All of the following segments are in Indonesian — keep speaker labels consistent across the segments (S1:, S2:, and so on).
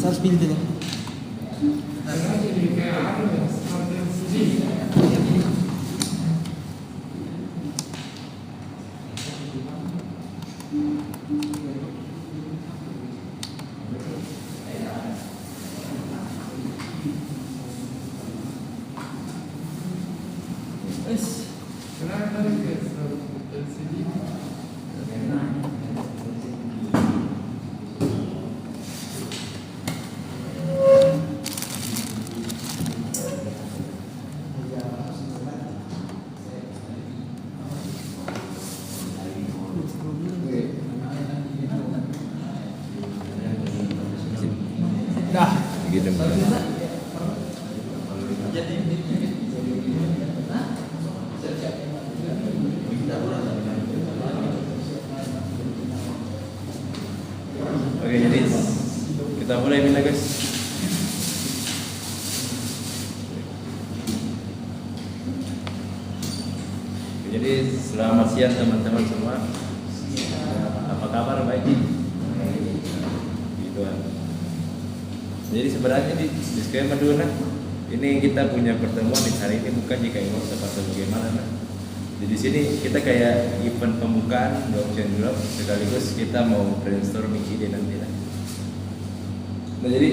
S1: Harus pilih dulu.
S2: Oke, jadi kita mulai mina guys. Jadi selamat siang teman-teman semua. Apa kabar, baik? Gitu. Jadi sebenarnya di disclaimer dulu nah. Ini kita punya pertemuan di hari ini bukan jika emosi atau bagaimana nah. Jadi di sini kita kayak event pembukaan blockchain Club sekaligus kita mau brainstorming ide nanti lah. Nah jadi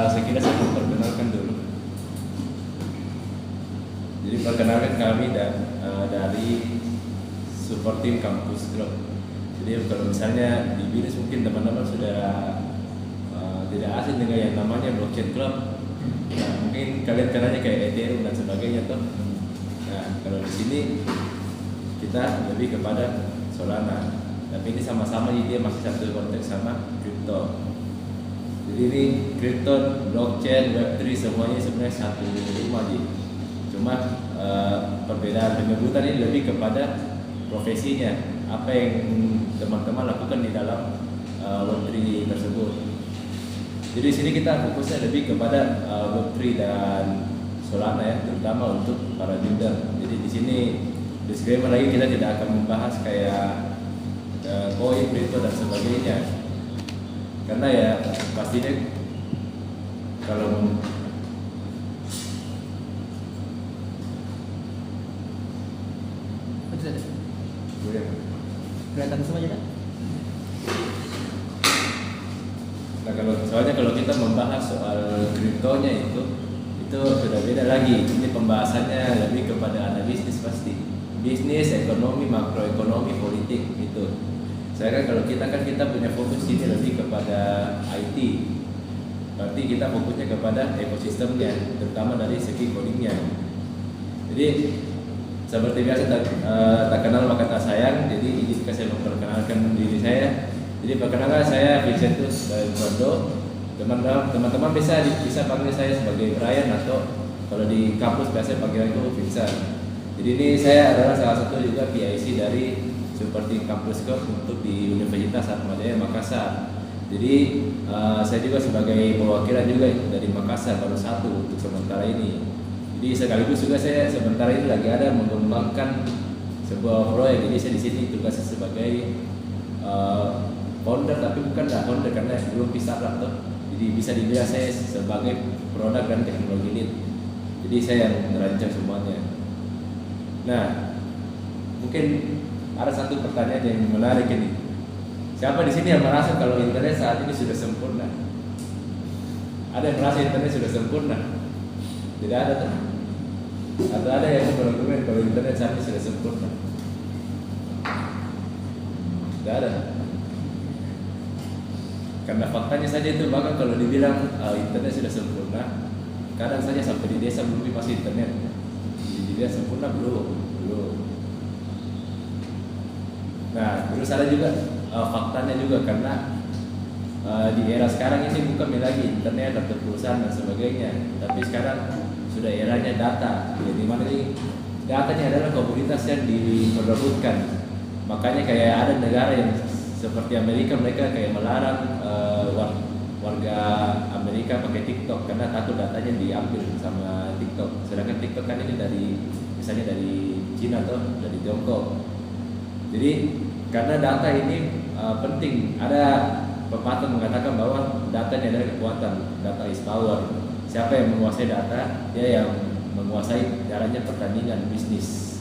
S2: sekilas saya perkenalkan dulu. Jadi perkenalkan kami dari support team Campus Club. Jadi kalau misalnya di BINUS mungkin teman-teman sudah tidak asing dengan yang namanya blockchain club. Nah, mungkin kalian kenalnya kayak Ethereum dan sebagainya toh. Nah, kalau di sini kita lebih kepada Solana. Tapi ini sama-sama dia masih satu konteks sama kripto. Jadi ini kripto, blockchain, Web3 semuanya sebenarnya satu rumah aja. Cuma perbedaan penyebutan ini lebih kepada profesinya. Apa yang teman-teman lakukan di dalam Web3 tersebut. Jadi di sini kita fokusnya lebih kepada Web3 dan Solana ya, terutama untuk para builder. Jadi di sini disclaimer lagi kita tidak akan membahas kayak koin, kripto dan sebagainya. Karena ya pastinya kalau
S1: Kelihatan semua aja kan?
S2: Nah soalnya kalau kita membahas soal kriptonya itu sudah beda lagi. Ini pembahasannya lebih kepada analisis pasti, bisnis, ekonomi, makroekonomi, politik gitu. Saya kan kalau kita punya fokus ini lebih kepada IT. Berarti kita fokusnya kepada ekosistemnya, terutama dari segi codingnya. Jadi seperti biasa tak kenal maka tak sayang. Jadi izinkan saya memperkenalkan diri saya. Jadi perkenalkan saya Vincentus dari Bordeaux. Teman-teman bisa panggil saya sebagai Brian atau kalau di kampus biasa panggil itu Vincent. Jadi ini saya adalah salah satu juga PIC dari seperti kampus untuk di Universitas Atmajaya Makassar. Jadi saya juga sebagai perwakilan juga dari Makassar baru satu untuk sementara ini. Jadi sekaligus juga saya sementara ini lagi ada mengembangkan sebuah proyek. Jadi saya di sini tugasnya sebagai founder, tapi bukan founder karena belum bisa startup tuh. Jadi bisa dibilang saya sebagai produk dan teknologi lead. Jadi saya yang merancang semuanya. Nah, mungkin ada satu pertanyaan yang menarik ini. Siapa di sini yang merasa kalau internet saat ini sudah sempurna? Ada yang merasa internet sudah sempurna? Tidak ada tuh. Atau ada yang berargumen kalau internet saat ini sudah sempurna? Tidak ada. Karena faktanya saja itu, bahkan kalau dibilang internet sudah sempurna, kadang saja sampai di desa belum masih internet. Jadi dia sempurna belum. Nah, terus ada juga faktanya juga, karena di era sekarang ini bukan lagi internet atau perusahaan dan sebagainya, tapi sekarang sudah eranya data. Jadi mana ini datanya adalah komoditas yang diperebutkan. Makanya kayak ada negara yang seperti Amerika, mereka kayak melarang warga Amerika pakai TikTok karena takut datanya diambil sama TikTok. Sedangkan TikTok kan ini misalnya dari Cina atau dari Tiongkok. Jadi karena data ini penting, ada pepatah mengatakan bahwa data ini adalah kekuatan, data is power. Siapa yang menguasai data, dia yang menguasai jalannya pertandingan bisnis.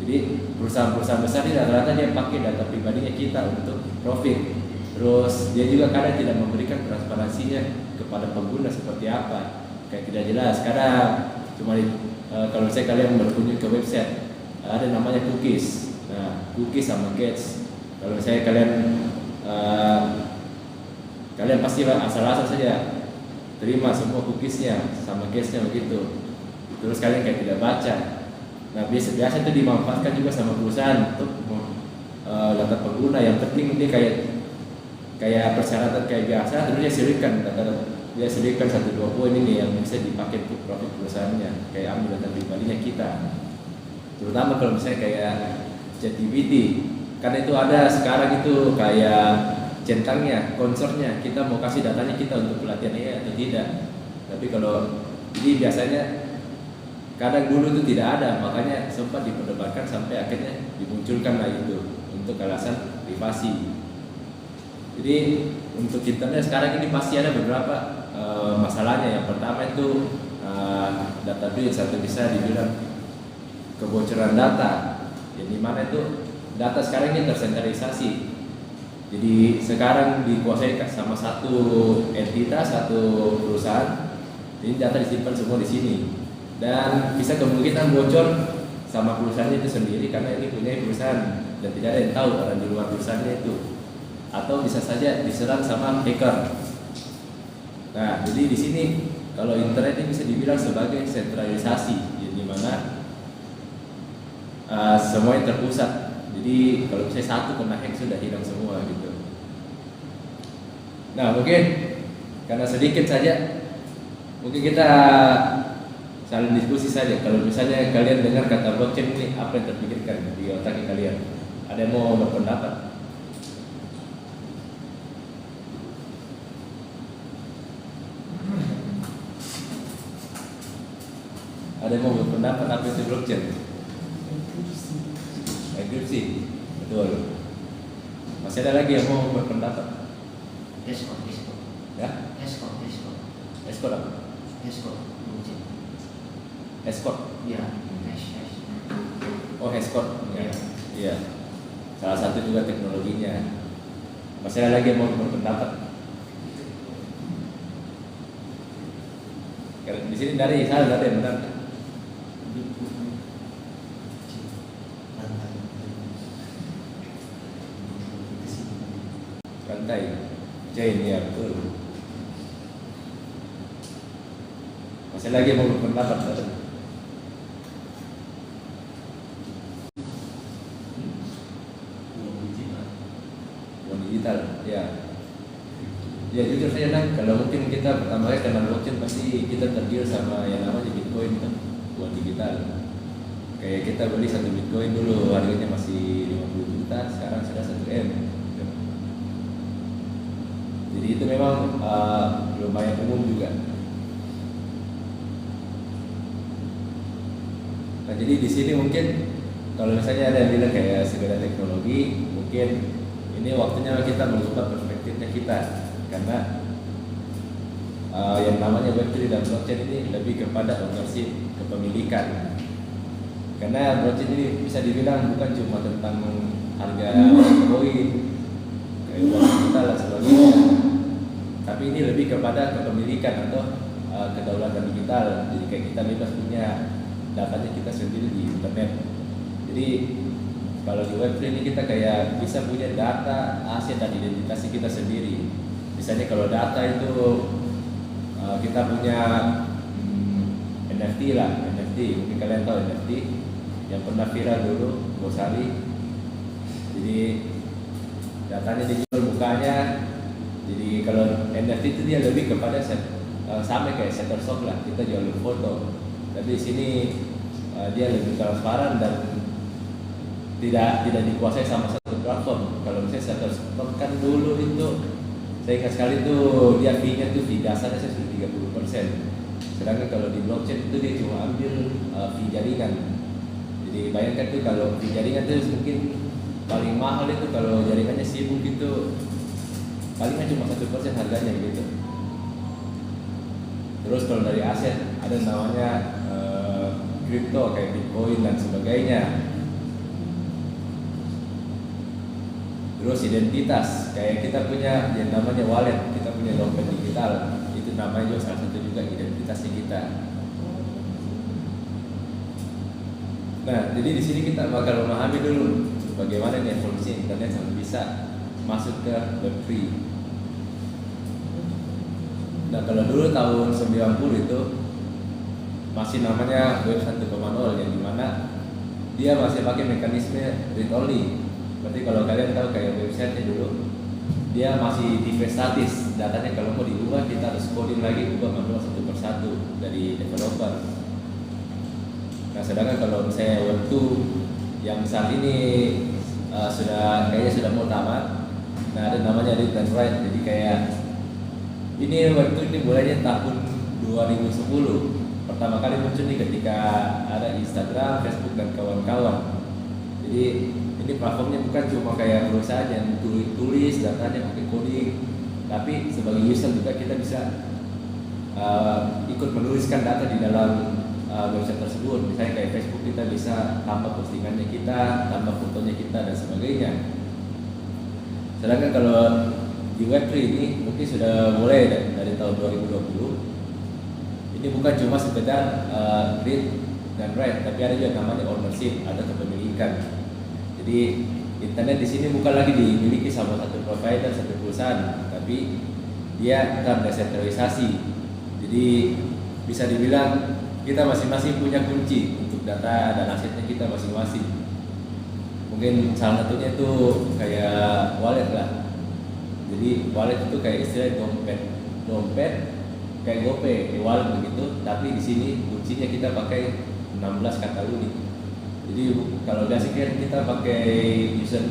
S2: Jadi perusahaan-perusahaan besar ini rata-rata dia pakai data pribadinya kita untuk profit. Terus dia juga kadang tidak memberikan transparansinya kepada pengguna seperti apa, kayak tidak jelas. Kadang cuma kalau saya kalian berkunjung ke website ada namanya cookies. Nah, cookies sama cache. Kalau saya kalian pasti asal-asal saja terima semua cookiesnya sama cache-nya begitu. Terus kalian kayak tidak baca. Nah, biasa itu dimanfaatkan juga sama perusahaan untuk data pengguna. Yang penting dia kayak persyaratan kayak biasa, terus dia selipkan 1-2 poin ini yang bisa dipakai untuk profit perusahaannya, kayak ambil data pribadinya kita. Terutama kalau misalnya kayak ChatGPT, karena itu ada sekarang itu kayak centangnya, konsornya, kita mau kasih datanya kita untuk pelatihan AI atau tidak. Tapi kalau ini biasanya kadang dulu itu tidak ada, makanya sempat diperdebatkan sampai akhirnya dimunculkan lah itu untuk alasan privasi. Jadi untuk internet sekarang ini pasti ada beberapa masalahnya. Yang pertama itu data breach atau bisa dibilang kebocoran data. Jadi mana itu data sekarang ini tersentralisasi. Jadi sekarang dikuasai sama satu entitas, satu perusahaan. Jadi data disimpan semua di sini. Dan bisa kemungkinan bocor sama perusahaannya itu sendiri karena ini punya perusahaan dan tidak ada yang tahu orang di luar perusahaannya itu. Atau bisa saja diserang sama hacker. Nah, jadi di sini kalau internet ini bisa dibilang sebagai sentralisasi, jadi mana semuanya terpusat. Jadi kalau misalnya satu kena hack sudah hilang semua gitu. Nah, mungkin karena sedikit saja, mungkin kita saling diskusi saja. Kalau misalnya kalian dengar kata blockchain ini, apa yang terpikirkan di otak kalian? Ada yang mau berpendapat? Ada yang mau berpendapat apa itu blockchain? Enkripsi, betul. Masih ada lagi yang mau berpendapat?
S3: Escort.
S2: Ya?
S3: Escort
S2: Escort apa?
S3: blockchain.
S2: Escort?
S3: Ya.
S2: Oh, escort. Ya. Iya. Salah satu juga teknologinya. Masih ada lagi yang mau berpendapat? Di sini dari saya ada yang benar. Rantai chain, ya betul. Masih lagi yang mau berpendapat? Uang digital, ya. Ya jujur saja kalau mungkin kita pertama kali kenal blockchain pasti kita tergiur sama yang namanya Bitcoin kan, uang digital. Kayak kita beli 1 Bitcoin dulu harganya masih 50 juta, sekarang sudah 1 M. Jadi itu memang lumayan umum juga. Nah jadi di sini mungkin kalau misalnya ada yang bilang kayak segala teknologi, mungkin ini waktunya kita mengubah perspektifnya kita, karena yang namanya Web3 dan blockchain ini lebih kepada ownership, kepemilikan. Karena blockchain ini bisa dibilang bukan cuma tentang harga koin, kayak uang digital dan sebagainya, tapi ini lebih kepada kepemilikan atau kedaulatan digital. Jadi kayak kita bebas punya datanya kita sendiri di internet. Jadi kalau di Web3 ini kita kayak bisa punya data, aset dan identitas kita sendiri. Misalnya kalau data itu kita punya NFT lah, NFT, mungkin kalian tahu NFT yang pernah viral dulu, Gosali. Jadi datanya dijual mukanya. Jadi kalau NFT itu dia lebih kepada sama kayak Shutterstock lah, kita jual foto. Tapi di sini dia lebih transparan dan tidak dikuasai sama satu platform. Kalau misalnya Shutterstock kan dulu itu saya ingat sekali tuh dia fee-nya tuh fee dasarnya saya sudah 30%. Sedangkan kalau di blockchain itu dia cuma ambil fee jaringan. Jadi bayangkan tuh kalau fee jaringan itu mungkin paling mahal itu kalau jaringannya sibuk itu palingnya cuma 1% harganya gitu. Terus kalau dari aset ada namanya kripto kayak Bitcoin dan sebagainya. Terus identitas, kayak kita punya yang namanya wallet, kita punya dompet digital, itu namanya juga salah satu juga identitasnya kita. Nah, jadi di sini kita bakal memahami dulu bagaimana nih evolusi internet sampai bisa masuk ke Web3. Nah, kalau dulu tahun 90 itu masih namanya Web 1.0 yang dimana dia masih pakai mekanisme read only. Berarti kalau kalian tahu kayak website dulu, dia masih device statis, datanya kalau mau diubah kita harus coding lagi, ubah manual satu persatu dari developer. Nah sedangkan kalau misalnya Web2 yang saat ini kayaknya sudah mau tamat, nah ada namanya read and write. Jadi kayak ini Web2 ini mulainya tahun 2010. Pertama kali muncul nih ketika ada Instagram, Facebook dan kawan-kawan. Jadi ini platformnya bukan cuma kayak perusahaan yang tulis datanya pakai coding, tapi sebagai user juga kita bisa ikut menuliskan data di dalam website tersebut. Misalnya kayak Facebook kita bisa tambah postingannya kita, tambah fotonya kita dan sebagainya. Sedangkan kalau di Web3 ini mungkin sudah mulai dari tahun 2020. Ini bukan cuma sekedar read dan write, tapi ada juga namanya ownership, ada kepemilikan. Jadi internet di sini bukan lagi dimiliki sama satu provider, satu perusahaan, tapi dia terdesentralisasi. Jadi bisa dibilang kita masing-masing punya kunci untuk data dan asetnya kita masing-masing. Mungkin salah satunya itu kayak wallet lah. Jadi wallet itu kayak istilah dompet kayak GoPay, wallet begitu. Tapi di sini kuncinya kita pakai 16 kata unik. Jadi kalau biasa kan kita pakai user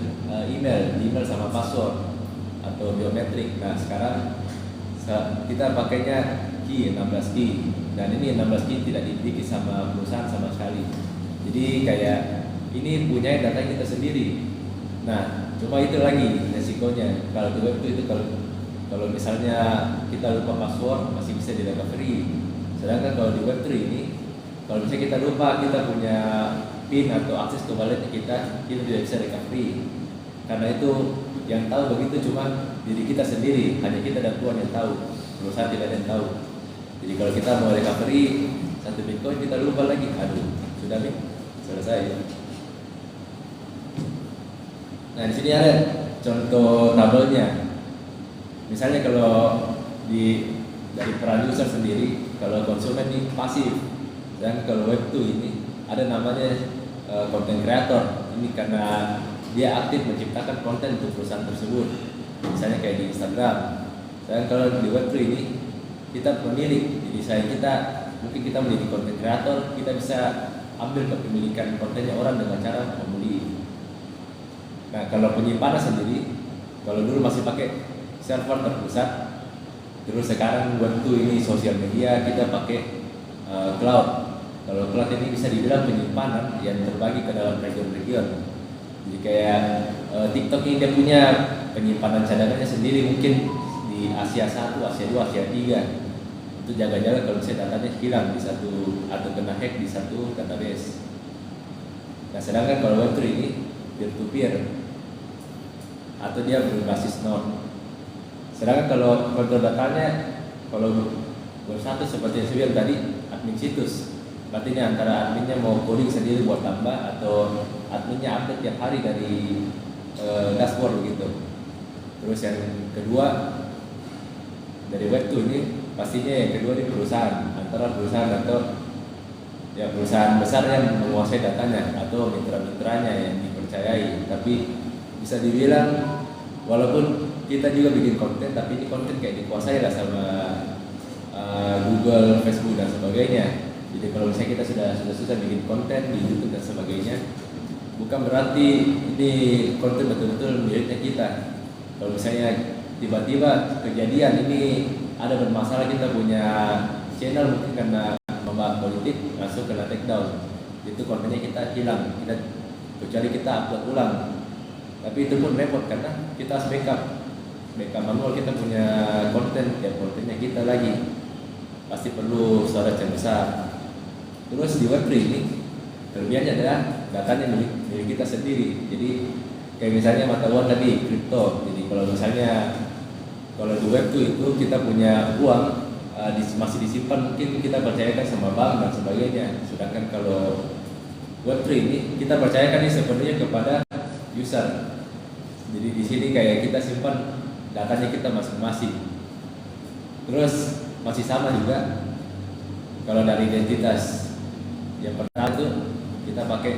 S2: email sama password atau biometrik. Nah sekarang kita pakainya key 16 key, dan ini 16 key tidak dimiliki sama perusahaan sama sekali. Jadi kayak ini punya data kita sendiri. Nah cuma itu lagi resikonya. Kalau di web itu kalau misalnya kita lupa password masih bisa di recovery. Sedangkan kalau di Web3 ini kalau misalnya kita lupa kita punya PIN atau akses ke walletnya kita tidak bisa recovery. Karena itu yang tahu begitu cuma diri kita sendiri, hanya kita dan Tuhan yang tahu, perusahaan tidak ada yang tahu. Jadi kalau kita mau recovery satu Bitcoin kita lupa lagi, aduh sudah nih selesai. Nah di sini ada contoh tabelnya. Misalnya kalau dari peran user sendiri, kalau konsumen ini pasif, dan kalau Web2 ini ada namanya content creator. Ini karena dia aktif menciptakan konten untuk perusahaan tersebut, misalnya kayak di Instagram. Dan kalau di Web3 ini kita pemilik, jadi saya kita mungkin kita menjadi content creator, kita bisa ambil kepemilikan kontennya orang dengan cara membeli. Nah kalau penyimpanan sendiri, kalau dulu masih pakai server terpusat, terus sekarang Web2 ini sosial media kita pakai cloud. Kalau cloud ini bisa dibilang penyimpanan yang terbagi ke dalam region-region. Jadi kayak TikTok ini dia punya penyimpanan cadangannya sendiri, mungkin di Asia 1, Asia 2, Asia 3. Itu jaga-jaga kalau misalnya datanya hilang di satu atau kena hack di satu database. Nah, sedangkan kalau Web3 ini peer to peer atau dia berbasis node. Sedangkan kalau kontrol datanya, kalau Web1 seperti yang saya bilang tadi, admin situs. Artinya antara adminnya mau coding sendiri buat tambah atau adminnya update tiap hari dari dashboard gitu. Terus yang kedua dari Web2 ini pastinya yang kedua ini perusahaan, antara perusahaan atau ya perusahaan besar yang menguasai datanya atau mitra-mitranya yang dipercayai. Tapi bisa dibilang walaupun kita juga bikin konten, tapi ini konten kayak dikuasai lah sama Google, Facebook dan sebagainya. Jadi kalau misalnya kita sudah susah bikin konten di YouTube dan sebagainya, bukan berarti ini konten betul-betul miliknya kita. Kalau misalnya tiba-tiba kejadian ini ada bermasalah, kita punya channel mungkin karena membahas politik langsung kena take down, itu kontennya kita hilang, kecuali kita upload ulang. Tapi itu pun repot karena kita harus backup manual, kita punya konten, ya kontennya kita lagi pasti perlu storage yang besar. Terus di Web3 ini kelebihannya adalah datanya milik kita sendiri. Jadi kayak misalnya mata uang tadi, kripto. Jadi kalau misalnya kalau di Web2 itu kita punya uang masih disimpan, mungkin kita percayakan sama bank dan sebagainya. Sedangkan kalau Web3 ini kita percayakan ini sepenuhnya kepada user. Jadi di sini kayak kita simpan datanya kita masing-masing. Terus masih sama juga kalau dari identitas. Yang pertama itu kita pakai,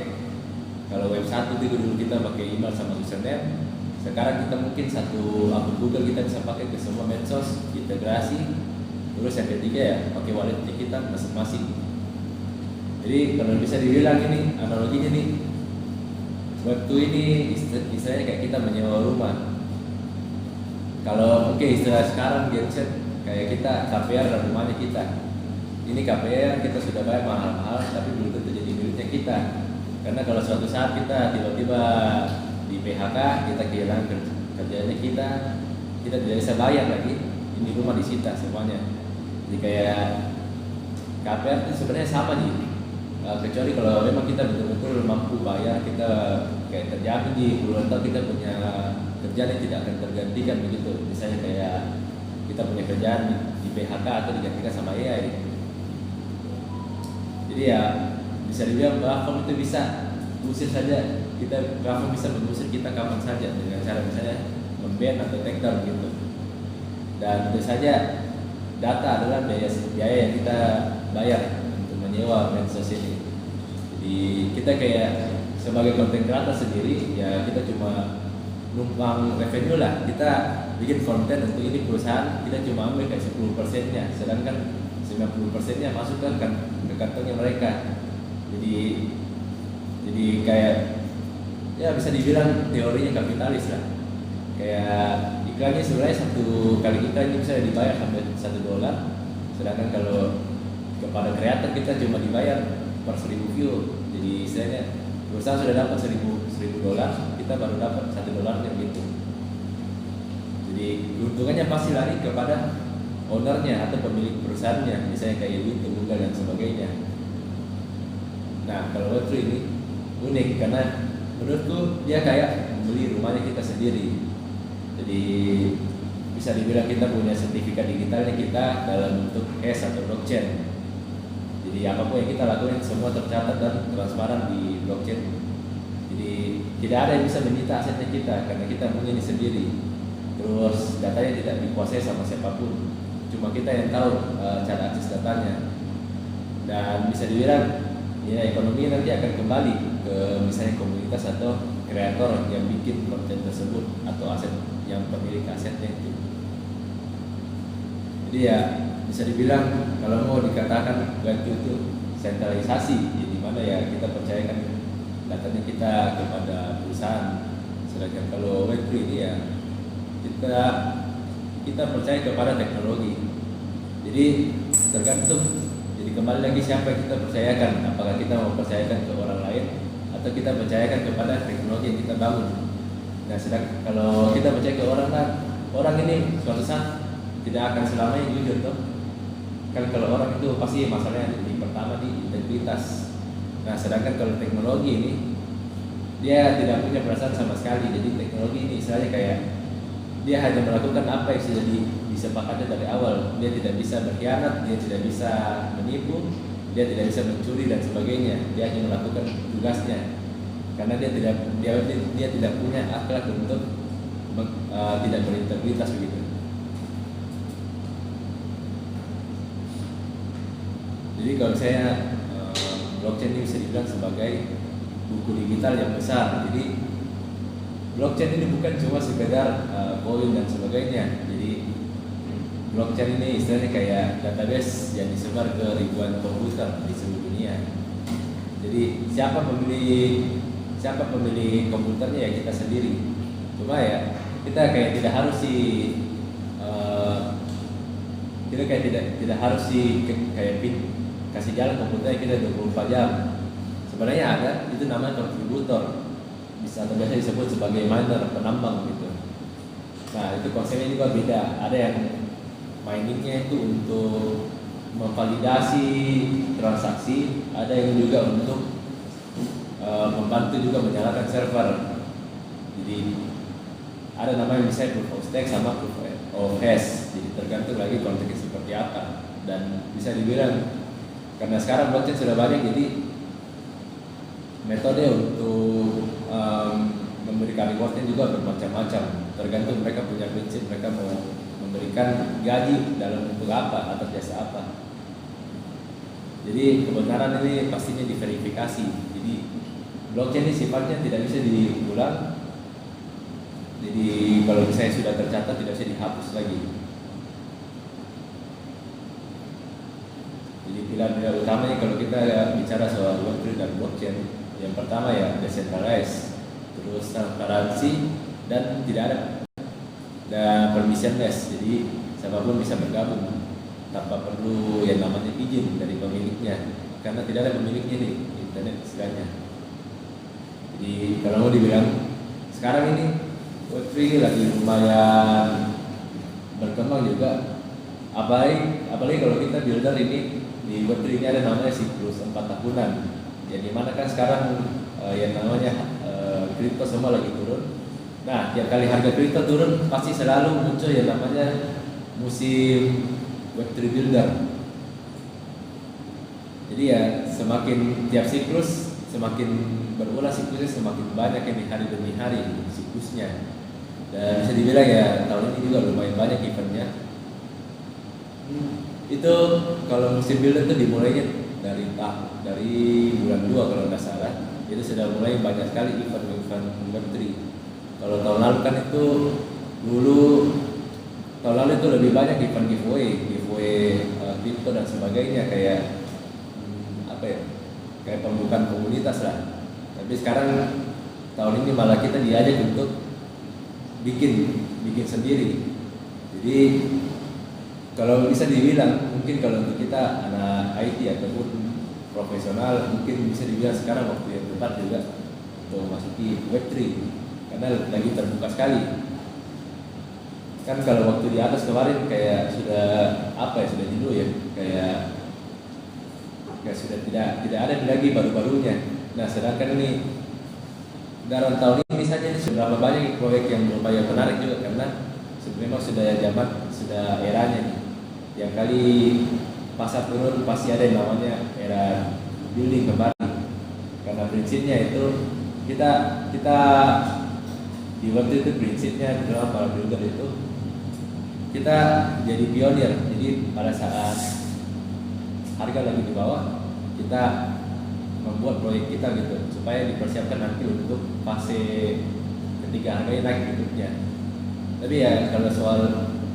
S2: kalau Web1 itu dulu kita pakai email sama username. Sekarang kita mungkin satu akun Google kita bisa pakai ke semua medsos, integrasi. Terus yang ketiga ya pakai walletnya kita masing-masing. Jadi kalau bisa dibilang ini analoginya nih, Web2 ini istilahnya kayak kita menyewa rumah. Kalau mungkin istilah sekarang genset kayak kita KPR dan rumahnya kita. Ini KPR kita sudah bayar mahal-mahal, tapi belum tentu jadi miliknya kita. Karena kalau suatu saat kita tiba-tiba di PHK, kita kehilangan kerjanya kita tidak bisa bayar lagi, ini rumah disita semuanya. Jadi kayak KPR itu sebenarnya sama nih, kecuali kalau memang kita betul-betul mampu bayar, kita kayak terjamin di puluhan tahun kita punya kerjaan yang tidak akan tergantikan begitu. Misalnya kayak kita punya kerjaan di PHK atau digantikan sama AI. Jadi ya bisa dibilang platform itu bisa usir saja kita, platform bisa mengusir kita kapan saja dengan cara misalnya memban atau take down gitu. Dan tentu saja data adalah biaya yang kita bayar untuk menyewa medsos ini. Jadi kita kayak sebagai content creator sendiri ya kita cuma numpang revenue lah. Kita bikin konten untuk ini perusahaan, kita cuma ambil kayak 10%-nya, sedangkan 90%-nya masuk ke kantongnya mereka. Jadi kayak ya bisa dibilang teorinya kapitalis lah. Kayak iklannya sebenarnya satu kali iklan ini bisa dibayar sampai $1, sedangkan kalau kepada kreator kita cuma dibayar per 1000 view. Jadi istilahnya perusahaan sudah dapat $1000, kita baru dapat $1 gitu. Jadi keuntungannya pasti lari kepada ownernya atau pemilik perusahaannya, misalnya kayak YouTube, Google dan sebagainya. Nah kalau Web3 ini unik karena menurutku dia kayak membeli rumahnya kita sendiri. Jadi bisa dibilang kita punya sertifikat digitalnya kita dalam bentuk hash atau blockchain. Jadi apapun yang kita lakukan semua tercatat dan transparan di blockchain. Jadi tidak ada yang bisa menyita asetnya kita karena kita punya ini sendiri. Terus datanya tidak dikuasai sama siapapun, cuma kita yang tahu cara akses datanya. Dan bisa dibilang ya ekonomi nanti akan kembali ke misalnya komunitas atau kreator yang bikin konten tersebut atau aset yang pemilik asetnya itu. Jadi ya bisa dibilang kalau mau dikatakan Web2 itu sentralisasi, jadi mana ya kita percayakan datanya kita kepada perusahaan. Sedangkan kalau Web3 ini ya kita percaya kepada teknologi. Jadi tergantung. Jadi Jadi kembali lagi siapa yang kita percayakan, apakah kita mau percayakan ke orang lain atau kita percayakan kepada teknologi yang kita bangun. Nah, sedang kalau kita percaya ke orang kan, orang ini suatu saat tidak akan selamanya jujur toh. Kan kalau orang itu pasti masalahnya di pertama di integritas. Nah, sedangkan kalau teknologi ini dia tidak punya perasaan sama sekali. Jadi teknologi ini istilahnya kayak dia hanya melakukan apa yang sudah disepakati dari awal. Dia tidak bisa berkhianat, dia tidak bisa menipu, dia tidak bisa mencuri dan sebagainya. Dia hanya melakukan tugasnya. Karena dia tidak punya akhlak untuk tidak berintegritas begitu. Jadi kalau saya blockchain ini bisa dibilang sebagai buku digital yang besar. Jadi blockchain ini bukan cuma sekedar koin dan sebagainya. Jadi blockchain ini istilahnya kayak database yang disebar ke ribuan komputer di seluruh dunia. Jadi siapa pemilik komputernya ya kita sendiri. Cuma ya kita kayak tidak harus kasih jalan komputernya kita 24 jam. Sebenarnya ada itu namanya kontributor. Bisa biasa disebut sebagai miner, penambang gitu. Nah, itu konsepnya juga beda. Ada yang miningnya itu untuk memvalidasi transaksi, ada yang juga untuk membantu juga menyalakan server. Jadi ada namanya misalnya proof of stake sama proof of hash. Jadi tergantung lagi konteksnya seperti apa. Dan bisa dibilang karena sekarang blockchain sudah banyak, jadi metode untuk memberikan rewardnya juga bermacam-macam. Tergantung mereka punya prinsip, mereka mau memberikan gaji dalam bentuk apa atau jasa apa. Jadi kebenaran ini pastinya diverifikasi. Jadi blockchain ini sifatnya tidak bisa diulang. Jadi kalau misalnya sudah tercatat tidak bisa dihapus lagi. Jadi pilihan-pilihan utamanya kalau kita bicara soal Web3 dan blockchain, yang pertama ya decentralized, terus transparansi dan tidak ada permissionless. Jadi siapapun bisa bergabung tanpa perlu yang namanya izin dari pemiliknya, karena tidak ada pemiliknya nih internet istilahnya. Jadi kalau mau dibilang sekarang ini Web3 lagi lumayan berkembang juga. Apalagi kalau kita builder ini di Web3 ini ada namanya siklus 4 tahunan. Jadi mana kan sekarang yang namanya kripto semua lagi turun. Nah, tiap kali harga kripto turun pasti selalu muncul yang namanya musim Web3 builder. Jadi ya semakin tiap siklus semakin berulang siklusnya, semakin banyak yang hari demi hari siklusnya. Dan bisa dibilang ya tahun ini juga lumayan banyak eventnya. Itu kalau musim builder itu dimulainya dari bulan 2 kalau nggak salah. Itu sudah mulai banyak sekali event-event Web3. Kalau tahun lalu kan itu tahun lalu itu lebih banyak event giveaway crypto dan sebagainya, kayak kayak pembukaan komunitas lah. Tapi sekarang tahun ini malah kita diajak untuk bikin sendiri. Jadi kalau bisa dibilang mungkin kalau untuk kita anak IT ataupun profesional mungkin bisa dibilang sekarang waktu yang tepat juga untuk memasuki Web3 karena lagi terbuka sekali. Kan kalau waktu di atas kemarin kayak sudah sudah jenuh ya, kayak sudah tidak ada lagi baru-barunya. Nah, sedangkan ini dalam tahun ini misalnya seberapa banyak proyek yang lumayan menarik juga karena memang sudah eranya nih. Yang kali pasar turun pasti ada yang namanya era building kembali. Karena prinsipnya itu kita di waktu itu prinsipnya dalam para builder itu kita jadi pionir. Jadi pada saat harga lagi di bawah, kita membuat proyek kita gitu supaya dipersiapkan nanti untuk fase ketika harganya naik berikutnya. Tapi ya kalau soal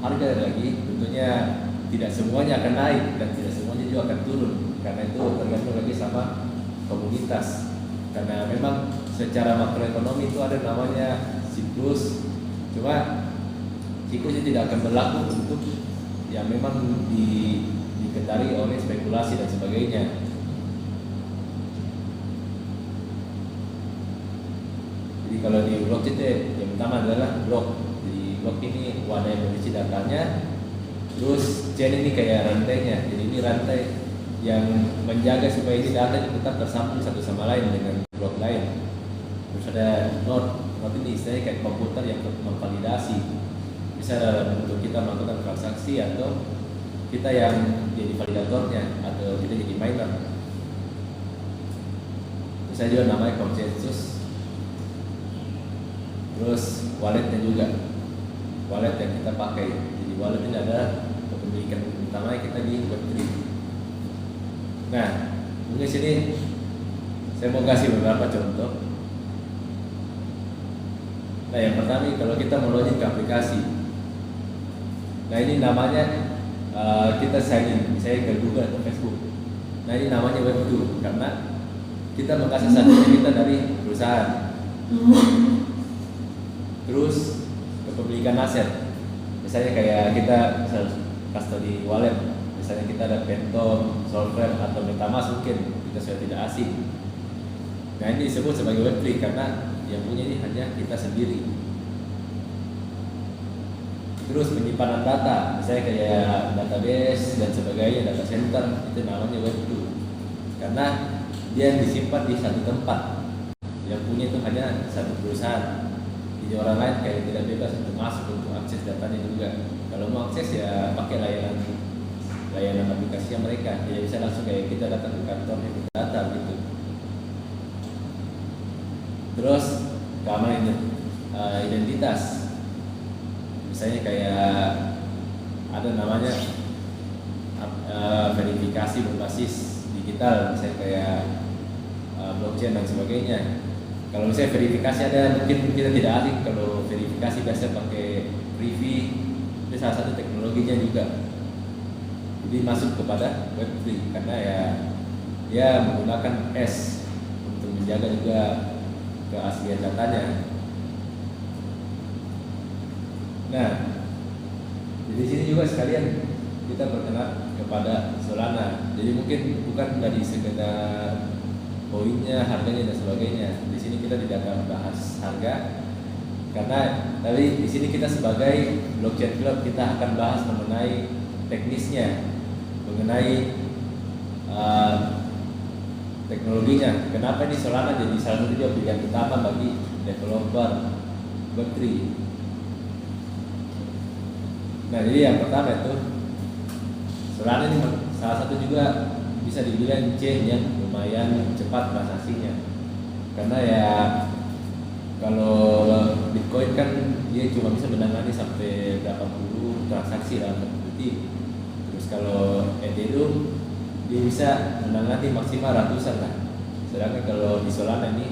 S2: harga lagi tentunya tidak semuanya akan naik dan tidak semuanya juga akan turun, karena itu tergantung lagi sama komunitas. Karena memang secara makroekonomi itu ada namanya siklus, cuma siklusnya tidak akan berlaku untuk yang memang di dikendari oleh spekulasi dan sebagainya. Jadi kalau di blockchain itu yang pertama adalah blok. Jadi blok ini wadah yang berisi datanya, terus chain ini kayak rantainya. Jadi ini rantai yang menjaga supaya ini data itu tetap tersambung satu sama lain dengan blok lain. Terus ada node ini istilahnya kayak komputer yang memvalidasi. Bisa dalam bentuk kita melakukan transaksi atau kita yang jadi validatornya atau kita jadi miner. Bisa juga namanya konsensus. Terus walletnya juga, wallet yang kita pakai. Jadi wallet ini adalah kepemilikan utama kita di Web3. Nah, mungkin sini saya mau kasih beberapa contoh. Nah, yang pertama kalau kita mau login ke aplikasi. Nah, ini namanya kita sign in, misalnya ke Google atau Facebook. Nah, ini namanya Web2 karena kita mengakses data kita dari perusahaan. Terus kepemilikan aset, misalnya kayak kita custody wallet, misalnya kita ada Phantom, Solframe atau MetaMask mungkin kita sudah tidak asing. Nah, ini disebut sebagai Web3 karena yang punya ini hanya kita sendiri. Terus penyimpanan data, misalnya kayak database dan sebagainya, data center, itu namanya Web2 karena dia disimpan di satu tempat, yang punya itu hanya satu perusahaan. Jadi orang lain kayak tidak bebas untuk masuk untuk akses datanya juga. Kalau mau akses ya pakai layanan aplikasi mereka, tidak bisa langsung kayak kita datang ke kantor untuk data gitu. Terus keamanan identitas, misalnya kayak ada namanya verifikasi berbasis digital, misalnya kayak blockchain dan sebagainya. Kalau misalnya verifikasi ada, mungkin kita tidak asing kalau verifikasi biasa pakai Privy, itu salah satu teknologinya juga. Jadi masuk kepada Web3 karena ya dia menggunakan S untuk menjaga juga keaslian datanya. Nah, di sini juga sekalian kita berkenan kepada Solana. Jadi mungkin bukan dari sekedar poinnya, harganya dan sebagainya. Di sini kita tidak akan bahas harga karena tadi di sini kita sebagai blockchain club kita akan bahas mengenai teknisnya, mengenai teknologinya. Kenapa ini Solana jadi salah satu juga pilihan utama bagi developer Web3. Nah, jadi yang pertama itu Solana ini salah satu juga bisa dibilang chain yang lumayan cepat transaksinya. Karena ya kalau Bitcoin kan dia cuma bisa menangani sampai berapa puluh transaksi dalam satu detik. Terus kalau Ethereum dia bisa menangani maksimal ratusan lah. Sedangkan kalau di Solana ini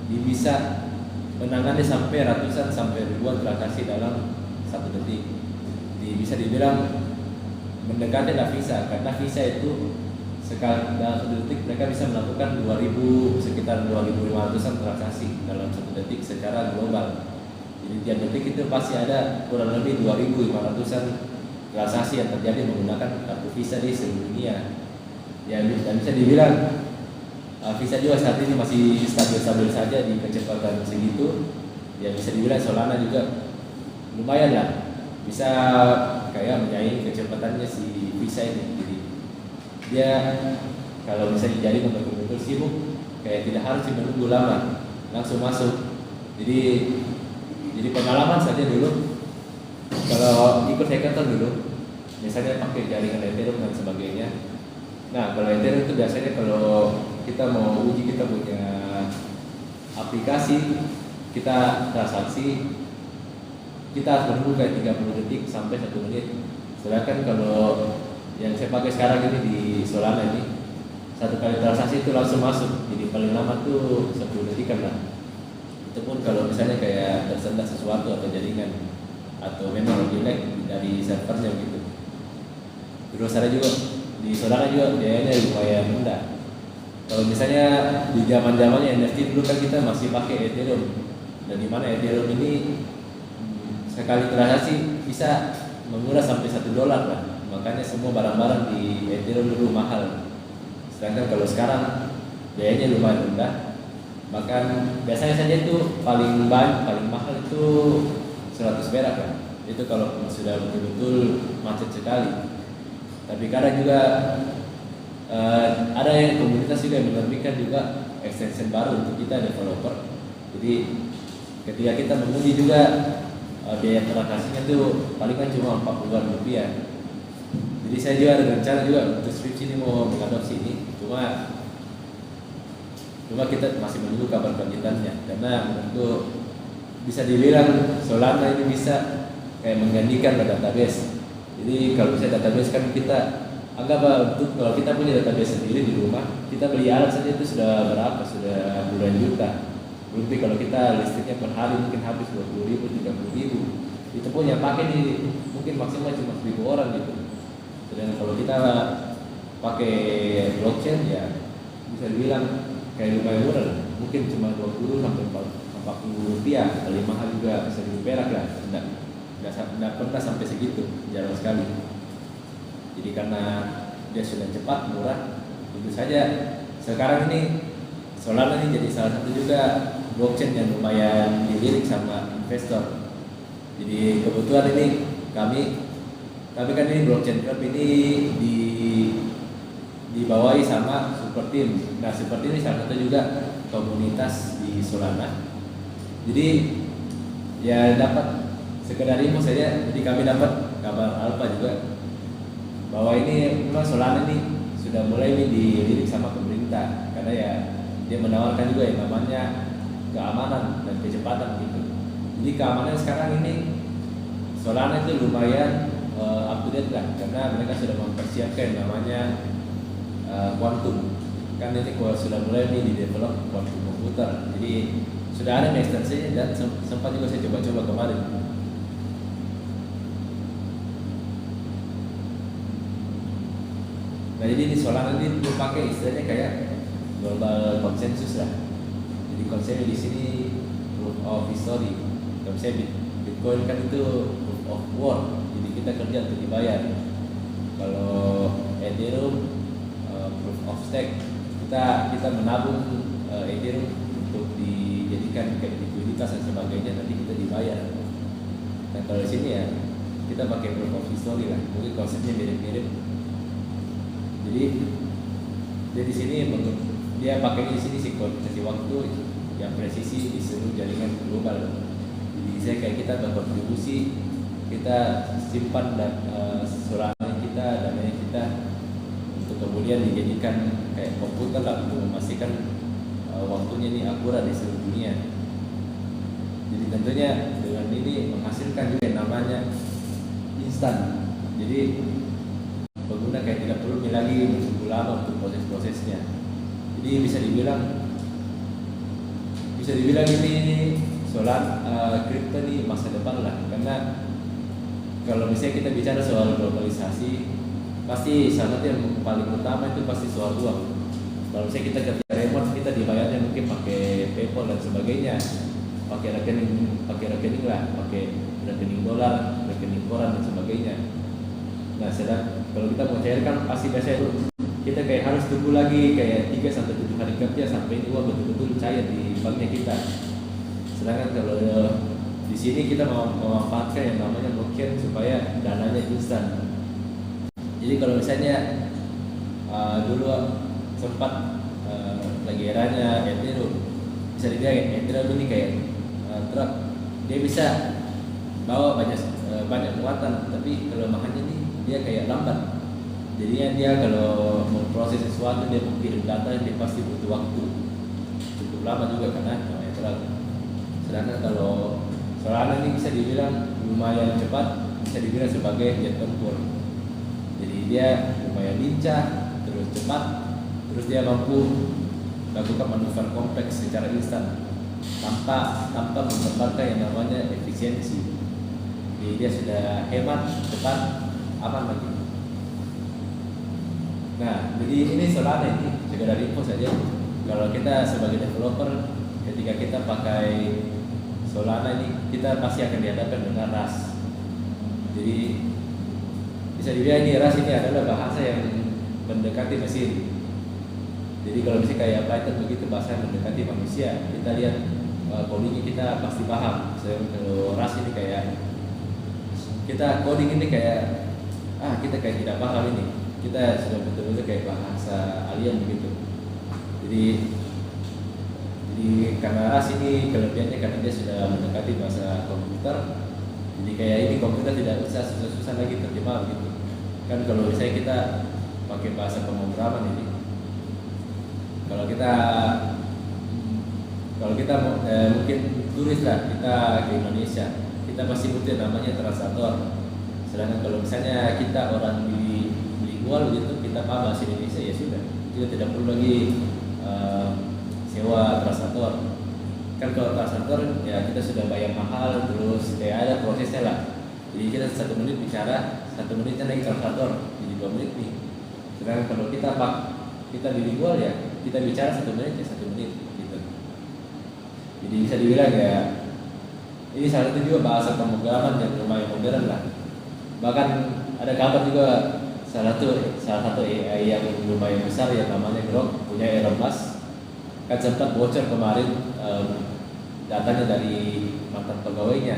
S2: dia bisa menangani sampai ratusan sampai ribuan transaksi dalam satu detik. Jadi bisa dibilang mendekati lah Visa, karena Visa itu sekali dalam satu detik mereka bisa melakukan sekitar 2.500an transaksi dalam satu detik secara global. Jadi tiap detik itu pasti ada kurang lebih 2.500an transaksi yang terjadi menggunakan kartu Visa di seluruh dunia. Ya, dan bisa dibilang Visa juga saat ini masih stabil-stabil saja di kecepatan segitu. Ya bisa dibilang Solana juga lumayan lah, bisa kayak menyaingi kecepatannya si Visa ini. Jadi dia kalau bisa dijadikan untuk betul sibuk kayak tidak harus menunggu lama, langsung masuk. Jadi pengalaman saja dulu kalau ikut hackathon dulu misalnya pakai jaringan Ethereum dan sebagainya. Nah, kalau Ethereum itu biasanya kalau kita mau uji kita punya aplikasi, kita transaksi, kita harus menunggu kayak 30 detik sampai 1 menit. Sedangkan kalau yang saya pakai sekarang ini di Solana ini, satu kali transaksi itu langsung masuk. Jadi paling lama tuh 10 detik kan lah. Itu pun kalau misalnya kayak tersendat sesuatu atau jaringan atau memang jelek dari servernya gitu. Terus ada juga di Solana juga biayanya lumayan rendah. Kalau misalnya di zaman-zamannya NFT dulu kan kita masih pakai Ethereum, dan di mana Ethereum ini sekali transaksi bisa menguras sampai $1 lah. makanya semua barang-barang di Ethereum dulu mahal. Sedangkan kalau sekarang biayanya lumayan rendah. Bahkan biasanya saja itu paling mahal itu 100 perak kan. Itu kalau sudah betul-betul macet sekali. Tapi kadang juga ada yang komunitas juga yang menerbitkan juga extension baru untuk kita developer. Jadi ketika kita menguji juga biaya transaksinya itu paling kan cuma Rp40. Jadi saya juga ada rencana juga untuk skripsi ini mau mengadopsi ini. Cuma kita masih menunggu kabar kelanjutannya, karena menurutku bisa dibilang Solana ini bisa kayak menggantikan database. Jadi kalau misalnya database kan kita anggap untuk kalau kita punya database sendiri di rumah, kita beli alat saja itu sudah berapa? Sudah puluhan juta. Berarti kalau kita listriknya per hari mungkin habis 20.000, 30.000. Itu pun yang pakai nih mungkin maksimal cuma 1.000 orang gitu. Dan kalau kita pakai blockchain ya bisa dibilang kayak lumayan murah, mungkin cuma 20 sampai 40 rupiah, paling mahal juga 1.000 perak lah. Tidak pernah sampai segitu, jarang sekali. Jadi karena dia sudah cepat, murah, tentu saja sekarang ini Solana ini jadi salah satu juga blockchain yang lumayan dilirik sama investor. Jadi kebetulan ini kami kan ini blockchain club ini dibawahi sama Super Team. Nah, Super Team ini salah satu juga komunitas di Solana. Jadi ya dapat sekedar info saja. Jadi kami dapat kabar alpha juga bahwa ini memang Solana ini sudah mulai ini dilirik sama pemerintah, karena ya dia menawarkan juga yang namanya keamanan dan kecepatan gitu. Jadi keamanan sekarang ini Solana itu lumayan up to date lah, karena mereka sudah mempersiapkan yang namanya quantum. Kan ini sudah mulai nih di develop quantum komputer. Jadi sudah ada ekstensinya dan sempat juga saya coba-coba kemarin. Nah, jadi di Solana ini dipakai istilahnya kayak global consensus lah. Jadi konsepnya di sini proof of history. Kalau misalnya Bitcoin kan itu proof of work. Jadi kita kerja untuk dibayar. Kalau Ethereum proof of stake. Kita menabung Ethereum untuk dijadikan kayak likuiditas dan sebagainya, nanti kita dibayar. Nah, kalau di sini ya kita pakai proof of history lah. Mungkin konsepnya mirip-mirip. Jadi dia di sini dia pakai di sini sinkronisasi waktu yang presisi di seluruh jaringan global. Jadi saya kayak kita berkontribusi, kita simpan Solana kita, dananya kita untuk kemudian dijadikan kayak komputer lah untuk memastikan waktunya ini akurat di seluruh dunia. Jadi tentunya dengan ini menghasilkan juga yang namanya instan. Jadi pengguna kayak tidak perlu lagi bersungguh lama untuk proses-prosesnya. Jadi bisa dibilang ini kripto ini masa depan lah, karena kalau misalnya kita bicara soal globalisasi, pasti salah satu yang paling utama itu pasti soal uang. Kalau misalnya kita kerja remote, kita dibayarnya mungkin pakai PayPal dan sebagainya, pakai rekening lah, pakai rekening dolar, rekening koran dan sebagainya. Nah, sedang kalau kita mau cairkan pasti biasanya itu kita kayak harus tunggu lagi kayak 3-7 hari kerja sampai ini uang betul-betul cair di banknya kita. Sedangkan kalau di sini kita mau memanfaatkan yang namanya blockchain supaya dananya instan. Jadi kalau misalnya dulu sempat lagi eranya Ethereum, bisa dibilang Ethereum ini kayak truk, dia bisa bawa banyak muatan, tapi kelemahannya ini dia kayak lambat. Jadinya dia kalau memproses sesuatu, dia mengirim data, dia pasti butuh waktu cukup lama juga karena namanya truk. Sedangkan kalau Solana ini bisa dibilang lumayan cepat, bisa dibilang sebagai jet tempur. Jadi dia lumayan lincah, terus cepat, terus dia mampu melakukan manuver kompleks secara instan tanpa mengembangkan yang namanya efisiensi. Jadi dia sudah hemat, cepat, aman lagi. Nah, jadi ini Solana ini sekedar info saja. Kalau kita sebagai developer, ketika kita pakai Solana ini, kita pasti akan dihadapkan dengan RAS. Jadi bisa bisa dibilang ini RAS ini adalah bahasa yang mendekati mesin. Jadi kalau misalnya kayak Python begitu bahasa yang mendekati manusia, kita lihat codingnya kita pasti paham. Kalau RAS ini kayak kita coding ini kayak kita kayak tidak paham ini. Kita sudah betul-betul kayak bahasa alien begitu. Jadi karena RAS ini kelebihannya karena dia sudah mendekati bahasa komputer. Jadi kayak ini komputer tidak usah susah-susah lagi terjemah gitu. Kan kalau misalnya kita pakai bahasa pemrograman ini, kalau kita mungkin tulis lah kita ke Indonesia, kita pasti butuh namanya translator. Sedangkan kalau misalnya kita orang bilingual gitu, kita paham bahasa Indonesia ya sudah, kita tidak perlu lagi sewa translator. Kan kalau translator ya kita sudah bayar mahal, terus kayak ada prosesnya lah. Jadi kita 1 menit bicara, 1 menitnya lagi translator, jadi 2 menit nih. Sedangkan kalau kita bilingual ya kita bicara 1 menit ya 1 menit gitu. Jadi bisa dibilang ya ini salah satu juga bahasa pemrograman yang lumayan modern lah. Bahkan ada kabar juga salah satu AI yang lumayan besar yang namanya Grok punya Elon Musk kan sempat bocor kemarin datanya dari mantan pegawainya.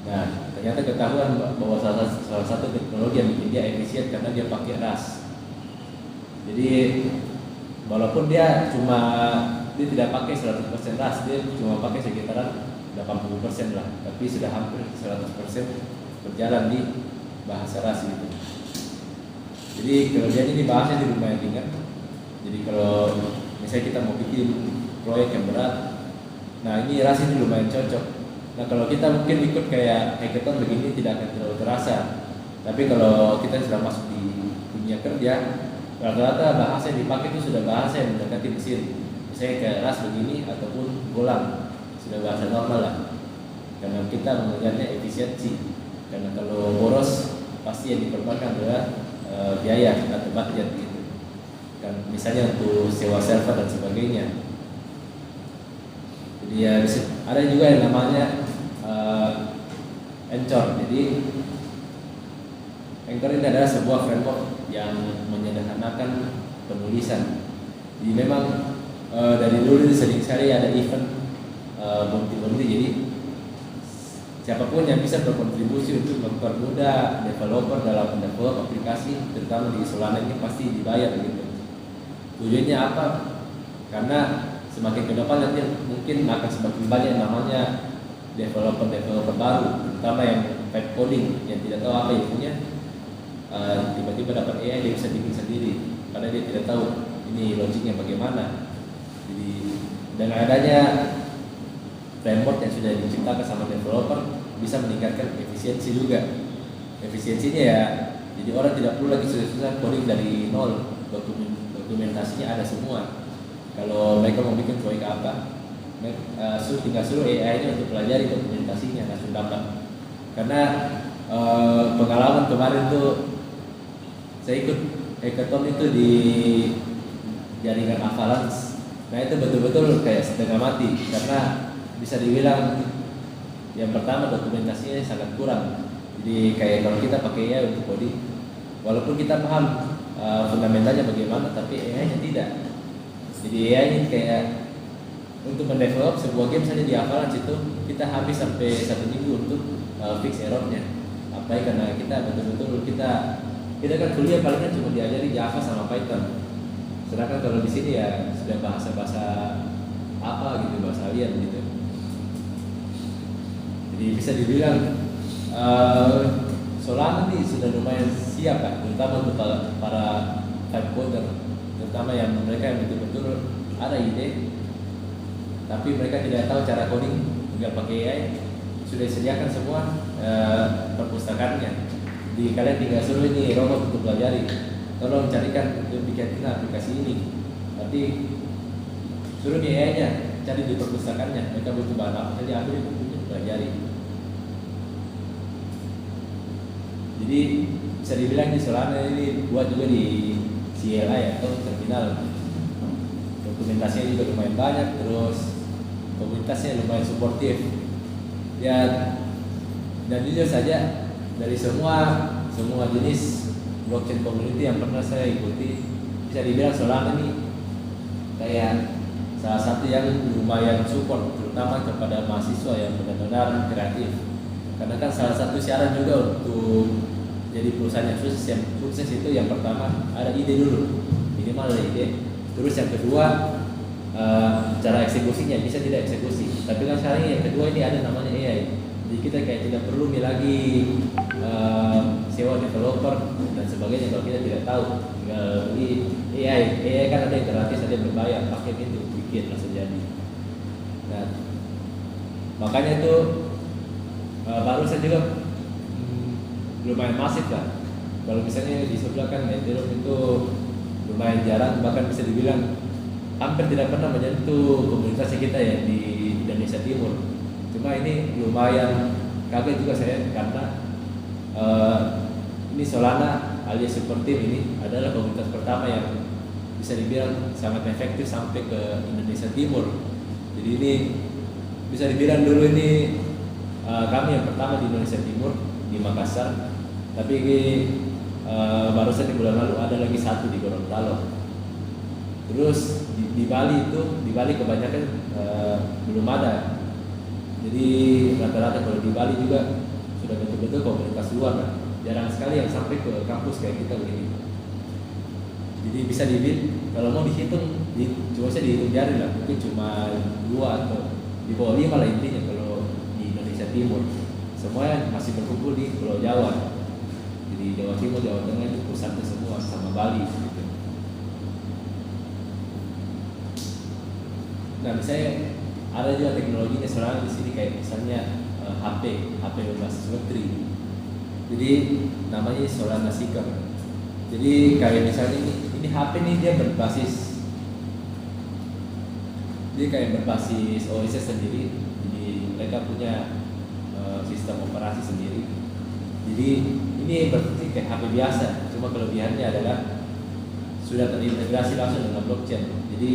S2: Nah ternyata ketahuan bahwa salah satu teknologi yang bikin dia efisien karena dia pakai RAS. Jadi walaupun dia tidak pakai 100% RAS, dia cuma pakai sekitaran 80% lah, tapi sudah hampir 100% berjalan di bahasa RAS gitu. Jadi kelebihan ini bahasanya lumayan ringan. Jadi kalau misalnya kita mau bikin proyek yang berat, nah ini RAS ini lumayan cocok. Nah kalau kita mungkin ikut kayak hackathon begini tidak akan terlalu terasa. Tapi kalau kita sudah masuk di dunia kerja, rata-rata bahasa yang dipakai itu sudah bahasa yang mendekati mesin. Misalnya kayak RAS begini ataupun Golang, sudah bahasa normal lah. Karena kita mengejarnya efisiensi. Karena kalau boros pasti yang diperlukan adalah biaya atau budget gitu. Kan misalnya untuk sewa server dan sebagainya. Jadi ya ada juga yang namanya Anchor. Jadi Anchor ini adalah sebuah framework yang menyederhanakan penulisan. Jadi memang dari dulu sering sekali ada event berhenti-berhenti. Jadi siapapun yang bisa berkontribusi untuk mempermudah developer dalam mendevelop aplikasi, terutama di Solana ini pasti dibayar gitu. Tujuannya apa? Karena semakin ke depan nanti mungkin akan semakin banyak namanya developer baru, terutama yang type coding yang tidak tahu apa ilmunya, tiba-tiba dapat AI dia bisa bikin sendiri karena dia tidak tahu ini logiknya bagaimana. Jadi dan adanya framework yang sudah diciptakan sama developer bisa meningkatkan efisiensi juga. Efisiensinya ya, jadi orang tidak perlu lagi susah-susah coding dari nol. Dokumentasinya ada semua. Kalau mereka mau bikin proyek apa, tinggal suruh AI-nya untuk pelajari dokumentasinya, langsung dapat. Karena pengalaman kemarin tuh saya ikut hackathon itu di jaringan Avalanche. Nah itu betul-betul kayak setengah mati karena bisa dibilang yang pertama dokumentasinya sangat kurang. Jadi kayak kalau kita pakai AI untuk coding, walaupun kita paham fundamentalnya bagaimana, tapi AI-nya tidak. Jadi AI ini kayak untuk mendevelop sebuah game saja di Avalanche itu kita habis sampai 1 minggu untuk fix errornya. Apalagi karena kita betul-betul kita kan kuliah palingan cuma diajari Java sama Python. Sedangkan kalau di sini ya sudah bahasa-bahasa apa gitu, bahasa alien gitu. Jadi bisa dibilang Solana nih sudah lumayan siap kan, terutama untuk para type coder, terutama yang mereka yang betul-betul ada ide, tapi mereka tidak tahu cara coding, tinggal pakai AI, sudah disediakan semua perpustakaannya. Jadi kalian tinggal suruh ini robot untuk pelajari, tolong carikan untuk bikin aplikasi ini, tapi suruh di AI-nya cari di perpustakaannya, mereka butuh bahan apa saja ambil untuk pelajari. Jadi bisa dibilang di Solana ini buat juga di CLI atau terminal. Dokumentasinya juga lumayan banyak, terus komunitasnya lumayan suportif. Ya dan jujur saja dari semua semua jenis blockchain community yang pernah saya ikuti, bisa dibilang Solana ini kayak salah satu yang lumayan support, terutama kepada mahasiswa yang benar-benar kreatif. Karena kan salah satu syarat juga untuk jadi perusahaan yang sukses itu yang pertama ada ide dulu, minimal ada ide. Terus yang kedua cara eksekusinya bisa tidak eksekusi. Tapi kan sekarang yang kedua ini ada namanya AI. Jadi kita kayak tidak perlu lagi sewa developer dan sebagainya kalau kita tidak tahu. Tinggal beli AI kan ada yang gratis, ada yang berbayar, pakai itu bikin langsung jadi. Nah, makanya itu barusan juga lumayan masif lah. Kalau misalnya di sebelah kan Ethereum itu lumayan jarang, bahkan bisa dibilang hampir tidak pernah menyentuh komunitas kita ya di Indonesia Timur. Cuma ini lumayan kaget juga saya karena ini Solana alias Superteam ini adalah komunitas pertama yang bisa dibilang sangat efektif sampai ke Indonesia Timur. Jadi ini bisa dibilang dulu ini kami yang pertama di Indonesia Timur di Makassar, tapi barusan di bulan lalu ada lagi satu di Gorontalo. Terus di Bali kebanyakan belum ada. Jadi rata-rata kalau di Bali juga sudah betul-betul komunitas luar kan. Jarang sekali yang sampai ke kampus kayak kita begini. Jadi bisa dibilang kalau mau dihitung, cuma saya dihitung jari lah, mungkin cuma 2 atau di bawah 5 lah intinya kalau di Indonesia Timur. Semua masih berkumpul di Pulau Jawa. Jadi Jawa Timur, Jawa Tengah itu pusatnya semua sama Bali gitu. Nah, misalnya ada juga teknologinya sekarang di sini kayak misalnya HP berbasis Web3. Jadi namanya Solana Seeker. Jadi kayak misalnya ini HP nih dia berbasis OS sendiri. Jadi mereka punya sistem operasi sendiri. Jadi ini berfungsi kayak HP biasa. Cuma kelebihannya adalah sudah terintegrasi langsung dengan blockchain. Jadi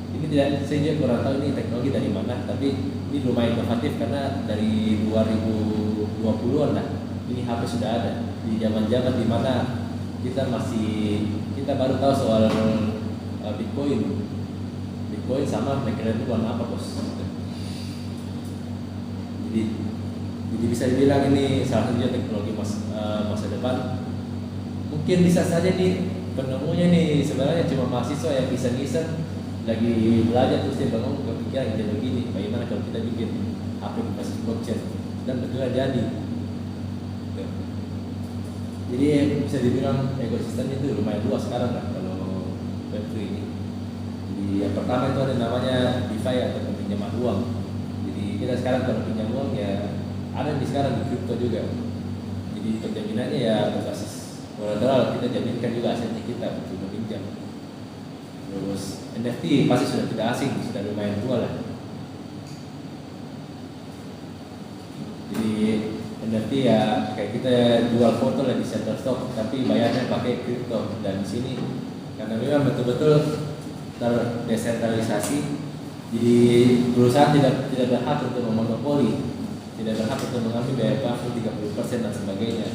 S2: ini tidak, saya juga kurang tahu ini teknologi dari mana, tapi ini lumayan inovatif karena dari 2020-an lah ini HP sudah ada di zaman-zaman dimana kita baru tahu soal Bitcoin sama McLaren itu warna apa bos. Jadi bisa dibilang ini salah satu teknologi masa depan. Mungkin bisa saja nih penemunya nih sebenarnya cuma mahasiswa yang bisa ngiseng lagi belajar terus dia bangun kepikiran ide begini, bagaimana kalau kita bikin HP berbasis blockchain dan betul jadi. Jadi bisa dibilang ekosistem itu lumayan luas sekarang lah kalau Web3 ini. Jadi yang pertama itu ada namanya DeFi atau pinjaman uang. Jadi kita sekarang kalau pinjam uang ya ada di sekarang di kripto juga. Jadi penjaminannya ya berbasis kolateral, kita jaminkan juga asetnya kita untuk meminjam. Terus NFT pasti sudah tidak asing, sudah lumayan tua lah. Jadi NFT ya kayak kita jual foto lah di Shutterstock, tapi bayarnya pakai kripto. Dan di sini karena memang betul-betul terdesentralisasi, jadi perusahaan tidak berhak untuk memonopoli, tidak berhak untuk mengambil biaya platform 30% dan sebagainya.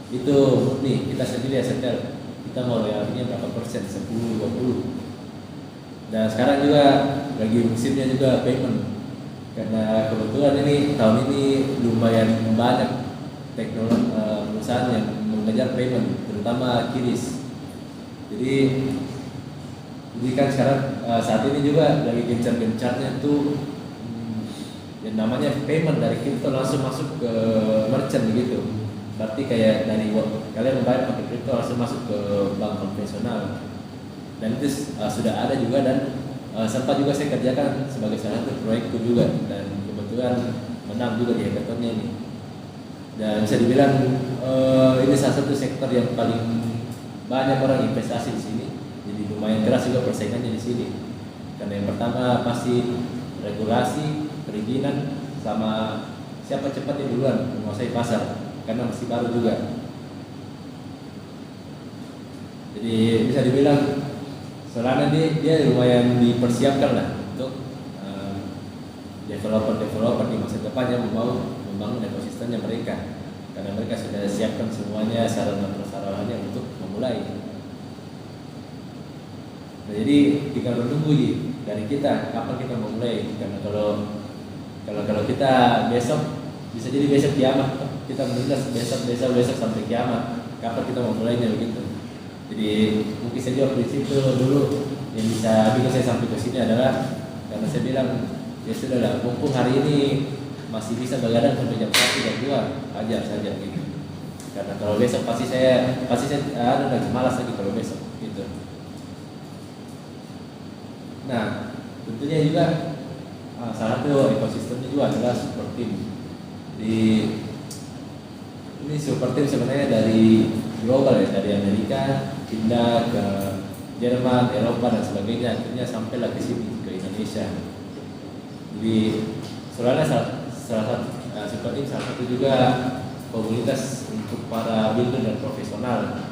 S2: Itu nih kita sendiri ya setel, kita mau royaltinya berapa persen, 10, 20. Dan sekarang juga lagi musimnya juga payment, karena kebetulan ini tahun ini lumayan banyak teknologi perusahaan yang mengejar payment, terutama QRIS. Jadi kan sekarang saat ini juga lagi gencar-gencarnya tuh yang namanya payment dari kripto langsung masuk ke merchant gitu. Berarti kayak dari kalian membayar pakai kripto langsung masuk ke bank konvensional. Dan itu sudah ada juga dan sempat juga saya kerjakan sebagai salah satu proyekku juga, dan kebetulan menang juga di hackathonnya ini. Dan bisa dibilang ini salah satu sektor yang paling banyak orang investasi di sini. Jadi lumayan keras juga persaingannya di sini. Karena yang pertama pasti regulasi, perizinan, sama siapa cepatnya duluan menguasai pasar, karena masih baru juga. Jadi bisa dibilang Solana dia lumayan dipersiapkan lah untuk developer di masa depan yang mau membangun ekosistemnya mereka. karena mereka sudah siapkan semuanya sarana prasarananya untuk memulai. Nah, jadi tinggal menunggu dari kita kapan kita memulai, karena kalau kita besok bisa jadi besok kiamat, kita menunda besok sampai kiamat, kapan kita memulainya begitu. Jadi mungkin saja prinsip itu dulu yang bisa bikin saya sampai ke sini adalah karena saya bilang ya sudahlah, mumpung hari ini masih bisa begadang sampai jam 1 jam 2, ajar saja gitu. Karena kalau besok pasti saya ada lagi malas lagi kalau besok gitu. Nah, tentunya juga salah satu ekosistemnya juga adalah support team. Ini support team sebenarnya dari global ya, dari Amerika pindah ke Jerman, Eropa dan sebagainya, akhirnya sampailah ke sini ke Indonesia. Jadi soalnya salah satu support team salah satu juga komunitas untuk para builder dan profesional.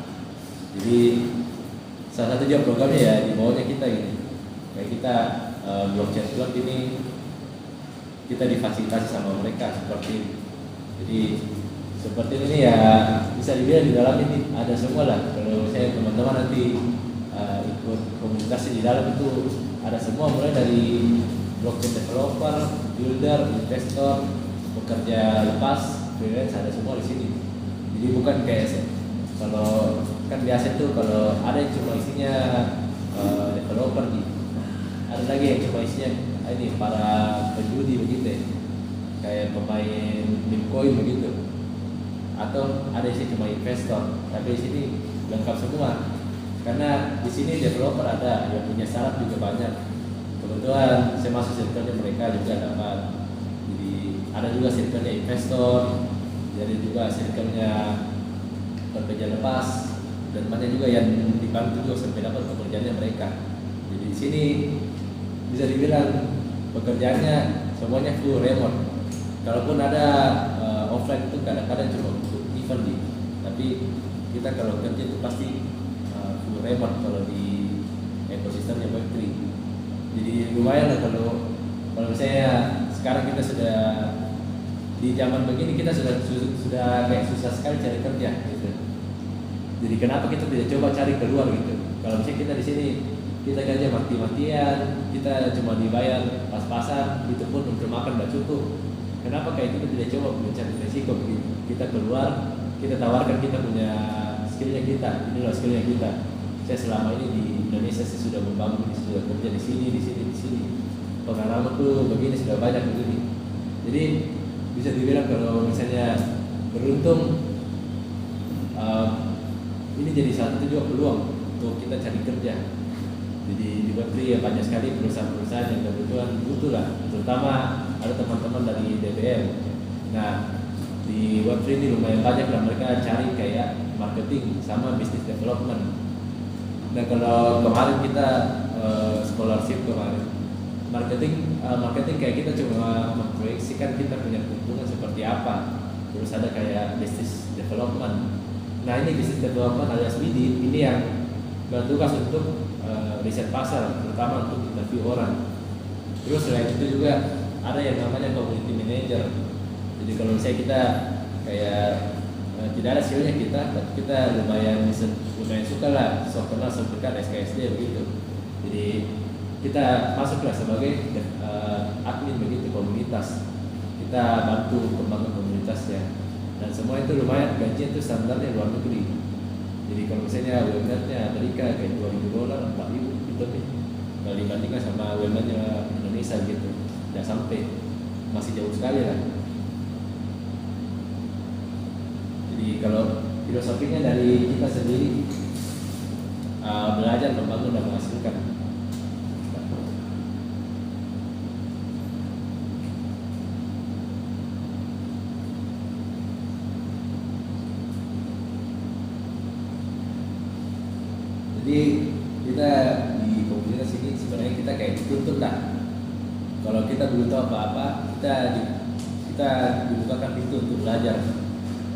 S2: Jadi salah satu juga programnya ya di bawahnya kita gini. Kayak kita blockchain club ini kita difasilitasi sama mereka seperti. Jadi seperti ini ya bisa dibilang di dalam ini ada semua lah. Kalau saya teman-teman nanti ikut komunitasnya di dalam itu ada semua, mulai dari blockchain developer, builder, investor, pekerja lepas, freelance, ada semua di sini. Jadi bukan kayak kalau kan biasa tuh kalau ada yang cuma isinya developer gitu, ada lagi yang cuma isinya ini para penjudi begitu ya, kayak pemain Bitcoin begitu, atau ada sih cuma investor. Tapi di sini lengkap semua, karena di sini developer ada yang punya syarat juga banyak. Kebetulan saya masuk circle-nya mereka juga dapat. Jadi ada juga circle-nya investor, jadi juga circle-nya pekerja lepas, dan banyak juga yang dibantu juga sampai dapat pekerjaannya mereka. Jadi di sini bisa dibilang pekerjaannya semuanya full remote. Kalaupun ada offline itu kadang-kadang cuma untuk event nih, tapi kita kalau kerja itu pasti full remote kalau di ekosistemnya Web3. Jadi lumayan lah kalau misalnya sekarang kita sudah di zaman begini, kita sudah kayak susah sekali cari kerja gitu. Jadi kenapa kita tidak coba cari keluar gitu? Kalau misalnya kita di sini kita gaji mati-matian, kita cuma dibayar pas-pasan, itu pun untuk makan nggak cukup. Kenapa kayak kita tidak coba mencari resiko begitu? Kita keluar, kita tawarkan kita punya skillnya kita, ini loh skillnya kita. Saya selama ini di Indonesia saya sudah membangun, sudah kerja di sini. Pengalaman tuh begini sudah banyak begini. Jadi bisa dibilang kalau misalnya beruntung, ini jadi satu juga peluang untuk kita cari kerja. Jadi di Web3 ya banyak sekali perusahaan-perusahaan yang kebetulan butuh lah, terutama ada teman-teman dari DBM. Nah di Web3 ini lumayan banyak lah mereka cari kayak marketing sama business development. Nah kalau kemarin kita scholarship kemarin marketing kayak kita cuma memproyeksikan kita punya keuntungan seperti apa, terus ada kayak business development. Nah ini business development alias BD ini yang bertugas untuk riset pasar, terutama untuk interview orang. Terus selain itu juga ada yang namanya community manager. Jadi kalau misalnya kita kayak tidak ada skillnya kita lumayan suka lah, sok kenal sok dekat SKSD begitu. Jadi kita masuklah sebagai admin begitu komunitas. Kita bantu kembangkan komunitasnya. Dan semua itu lumayan, gaji itu standarnya luar negeri. Jadi kalau misalnya UMR-nya Amerika kayak $2.000, $4.000 gitu nih. Kalau dibandingkan sama UMR-nya Indonesia gitu, tidak sampai, masih jauh sekali lah. Jadi kalau filosofinya dari kita sendiri belajar membangun dan menghasilkan. Jadi kita di komunitas ini sebenarnya kita kayak dituntut lah. Kalau kita belum tahu apa-apa, kita dibukakan pintu untuk belajar.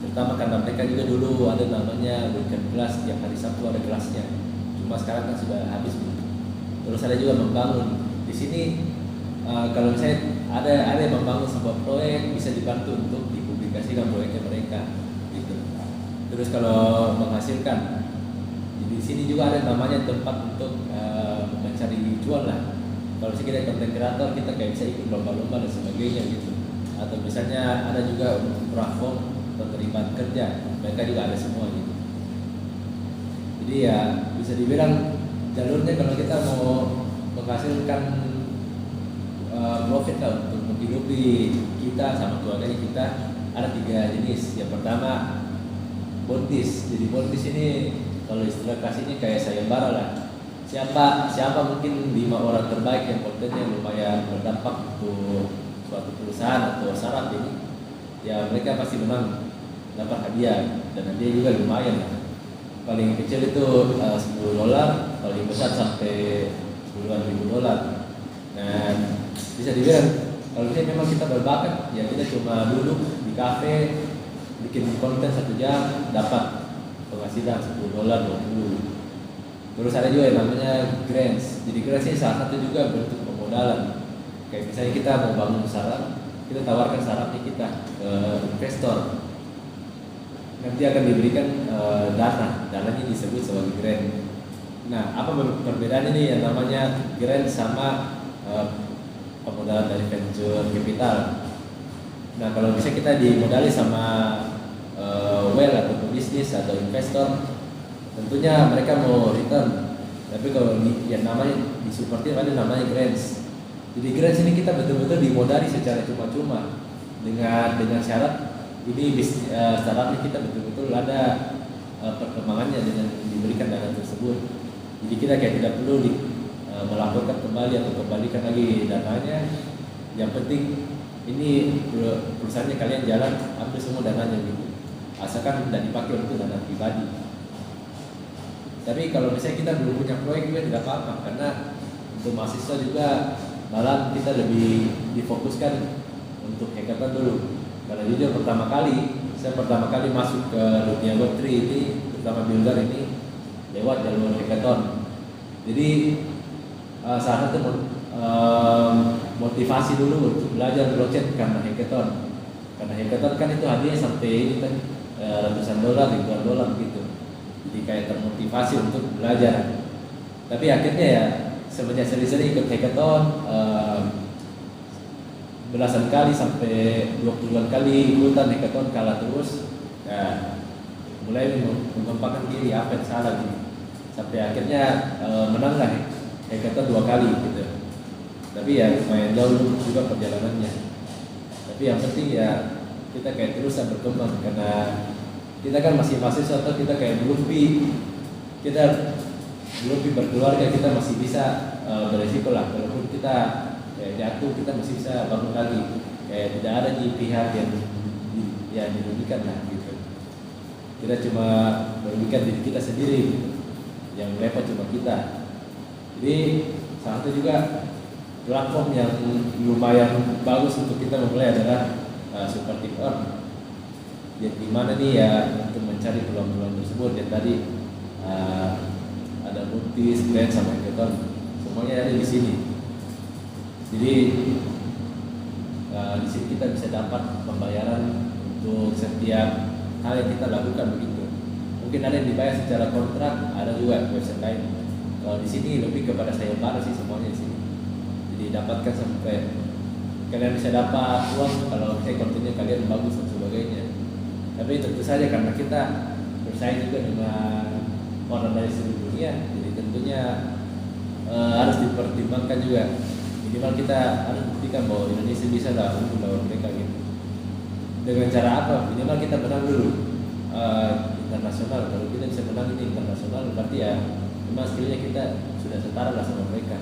S2: Terutama karena mereka juga dulu ada namanya weekend kelas, tiap hari Sabtu ada kelasnya. Cuma sekarang kan sudah habis. Terus ada juga membangun di sini. Kalau misalnya ada yang membangun sebuah proyek, bisa dibantu untuk dipublikasikan proyeknya mereka. gitu. Terus kalau menghasilkan, di sini juga ada namanya tempat untuk mencari cuan lah. Kalau kita konten kreator, kita kayak bisa ikut lomba-lomba dan sebagainya gitu. Atau misalnya ada juga untuk platform penerimaan kerja, mereka juga ada semua gitu. Jadi ya bisa dibilang jalurnya kalau kita mau menghasilkan profit lah untuk menghidupi kita sama keluarga kita, ada 3 jenis. Yang pertama bontis. Jadi bontis ini kalau istilah kasihnya kayak sayembara lah. Siapa mungkin 5 orang terbaik yang kontennya lumayan berdampak untuk suatu perusahaan atau startup ini, ya mereka pasti menang, dapat hadiah, dan hadiah juga lumayan lah. Paling kecil itu $10, paling besar sampai puluhan ribu dolar. Dan bisa dibilang kalau ini memang kita berbakat, ya kita cuma duduk di kafe bikin konten 1 jam dapat penghasilan $10, 20. Terus ada juga yang namanya grants. Jadi grants ini salah satu juga bentuk pemodalan. Kayak misalnya kita mau bangun startup, kita tawarkan startupnya kita ke investor. Nanti akan diberikan dananya disebut sebagai grant. Nah, apa perbedaan ini yang namanya grant sama pemodalan dari venture capital? Nah, kalau bisa kita dimodali sama whale atau pebisnis atau investor, tentunya mereka mau return. Tapi kalau yang namanya di support team ada namanya grants. Jadi grants ini kita betul-betul dimodali secara cuma-cuma dengan syarat ini startupnya kita betul-betul ada perkembangannya dengan diberikan dana tersebut. Jadi kita kayak tidak perlu melaporkan kembali atau kembalikan lagi dananya. Yang penting ini perusahaannya kalian jalan, ambil semua dananya gitu. Asalkan tidak dipakai untuk dana pribadi. Tapi kalau misalnya kita belum punya proyek juga tidak apa-apa, karena untuk mahasiswa juga malah kita lebih difokuskan untuk hackathon dulu. Karena jujur saya pertama kali masuk ke dunia Web3 ini, terutama builder ini lewat jalur hackathon. Jadi salah satu motivasi dulu untuk belajar blockchain karena hackathon. Karena hackathon kan itu hadiahnya sampai ini kan ratusan dolar, ribuan dolar gitu. Jadi kayak termotivasi untuk belajar. Tapi akhirnya ya semenjak sering-sering ikut hackathon, belasan kali sampai 20-an kali ikutan hackathon kalah terus, ya mulai mengembangkan diri apa yang salah gitu. Sampai akhirnya menang lah hackathon 2 kali gitu. Tapi ya lumayan jauh juga perjalanannya. Tapi yang penting ya kita kayak terus berkembang, karena kita kan masih mahasiswa atau kita kayak belum berkeluarga, kita masih bisa beresiko lah. Walaupun kita kayak jatuh, kita masih bisa bangun lagi. Kayak tidak ada di pihak yang dirugikan lah gitu. Kita cuma merugikan diri kita sendiri, yang repot cuma kita. Jadi salah satu juga platform yang lumayan bagus untuk kita memulai adalah Superteam. Jadi gimana nih ya untuk mencari peluang-peluang tersebut, yang tadi ada multis, grant sama hackathon, semuanya ada di sini. Jadi di sini kita bisa dapat pembayaran untuk setiap hal yang kita lakukan begitu. Mungkin ada yang dibayar secara kontrak, ada juga website lain. Kalau di sini lebih kepada sayembara sih semuanya di sini. Jadi dapatkan sampai kalian bisa dapat uang kalau kontennya kalian bagus dan sebagainya. Tapi tentu saja karena kita bersaing juga dengan orang dari seluruh dunia, jadi tentunya harus dipertimbangkan juga. Minimal kita harus buktikan bahwa Indonesia bisa lah untuk melawan mereka gitu. Dengan cara apa? Minimal kita menang dulu internasional. Kalau kita bisa menang ini internasional, berarti ya memang skillnya kita sudah setara lah sama mereka.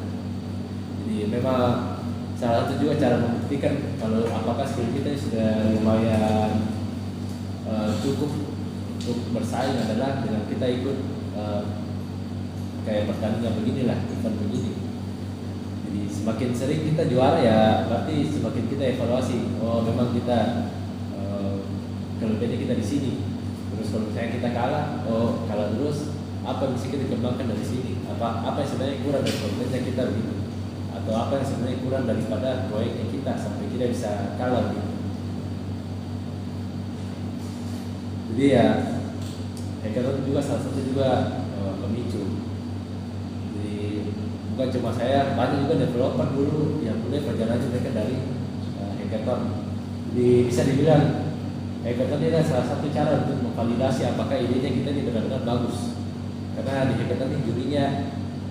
S2: Jadi memang salah satu juga cara membuktikan kalau apakah skill kita sudah lumayan cukup untuk bersaing adalah dengan kita ikut kayak pertandingan beginilah, event begini. Jadi semakin sering kita juara ya berarti semakin kita evaluasi. Oh memang kita kelebihannya kita di sini. Terus kalau misalnya kita kalah, oh kalah terus, apa yang bisa kita kembangkan dari sini? Apa yang sebenarnya kurang dari kontennya kita begitu? Atau apa yang sebenarnya kurang daripada proyeknya kita sampai kita bisa kalah gitu? Jadi Jadi ya hackathon juga salah satu juga pemicu. Jadi bukan cuma saya, banyak juga developer dulu yang mulai perjalanan mereka dari hackathon. Jadi bisa dibilang hackathon ini adalah salah satu cara untuk memvalidasi apakah idenya kita ini benar-benar bagus. Karena di hackathon ini jurinya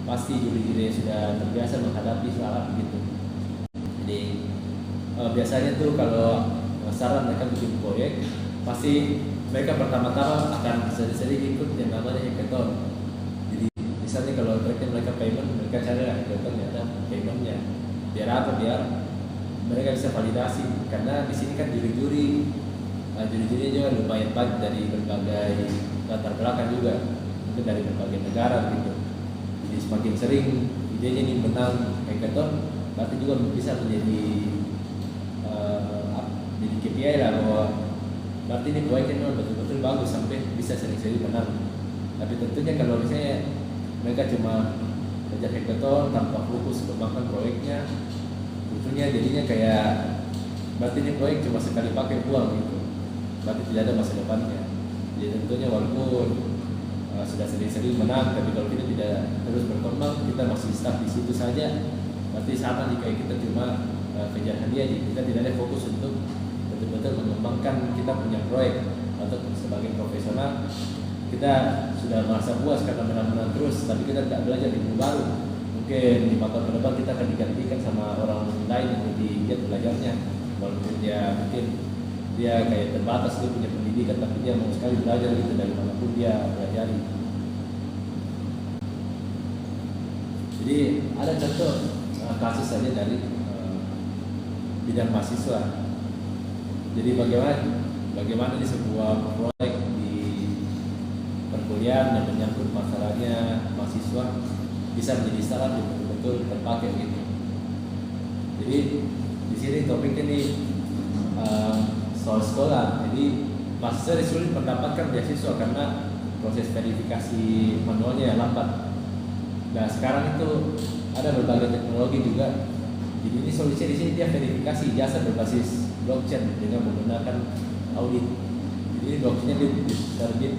S2: pasti juri-juri yang sudah terbiasa menghadapi soal gitu. Jadi biasanya tuh kalau saran mereka bikin proyek, pasti mereka pertama-tama akan sering-sering ikut yang namanya hackathon. Jadi misalnya kalau mereka payment, mereka cari hackathon ya ada paymentnya. Biar apa? Biar mereka bisa validasi. Karena di sini kan juri-juri juga lumayan banyak dari berbagai latar belakang juga, mungkin dari berbagai negara gitu. Jadi semakin sering idenya ini menang hackathon, berarti juga bisa menjadi jadi KPI lah bahwa berarti ini proyeknya memang betul-betul bagus sampai bisa sering-sering menang. Tapi tentunya kalau misalnya mereka cuma belajar hackathon tanpa fokus mengembangkan proyeknya, tentunya jadinya kayak berarti ini proyek cuma sekali pakai uang gitu, berarti tidak ada masa depannya. Jadi tentunya walaupun sudah sering-sering menang, tapi kalau kita tidak terus berkembang, kita masih stuck di situ saja, berarti sama jika kita cuma kejar hadiah, kita tidak ada fokus untuk betul-betul mengembangkan kita punya proyek. Atau sebagai profesional kita sudah merasa puas karena menang-menang terus, tapi kita tidak belajar ilmu baru. Mungkin di 4 tahun ke depan kita akan digantikan sama orang lain yang lebih giat belajarnya, walaupun dia mungkin dia kayak terbatas, dia punya pendidikan tapi dia mau sekali belajar gitu dari manapun dia pelajari. Jadi ada contoh kasus saja dari bidang mahasiswa. Jadi bagaimana di sebuah proyek di perkuliahan yang menyangkut masalahnya mahasiswa bisa menjadi syarat yang betul-betul terpakai gitu. Jadi di sini topiknya nih soal sekolah. Jadi mahasiswa sulit mendapatkan beasiswa karena proses verifikasi manualnya lambat. Nah sekarang itu ada berbagai teknologi juga. Jadi ini solusinya di sini dia verifikasi jasa berbasis blockchain dengan menggunakan audit. Jadi blockchainnya diterbit,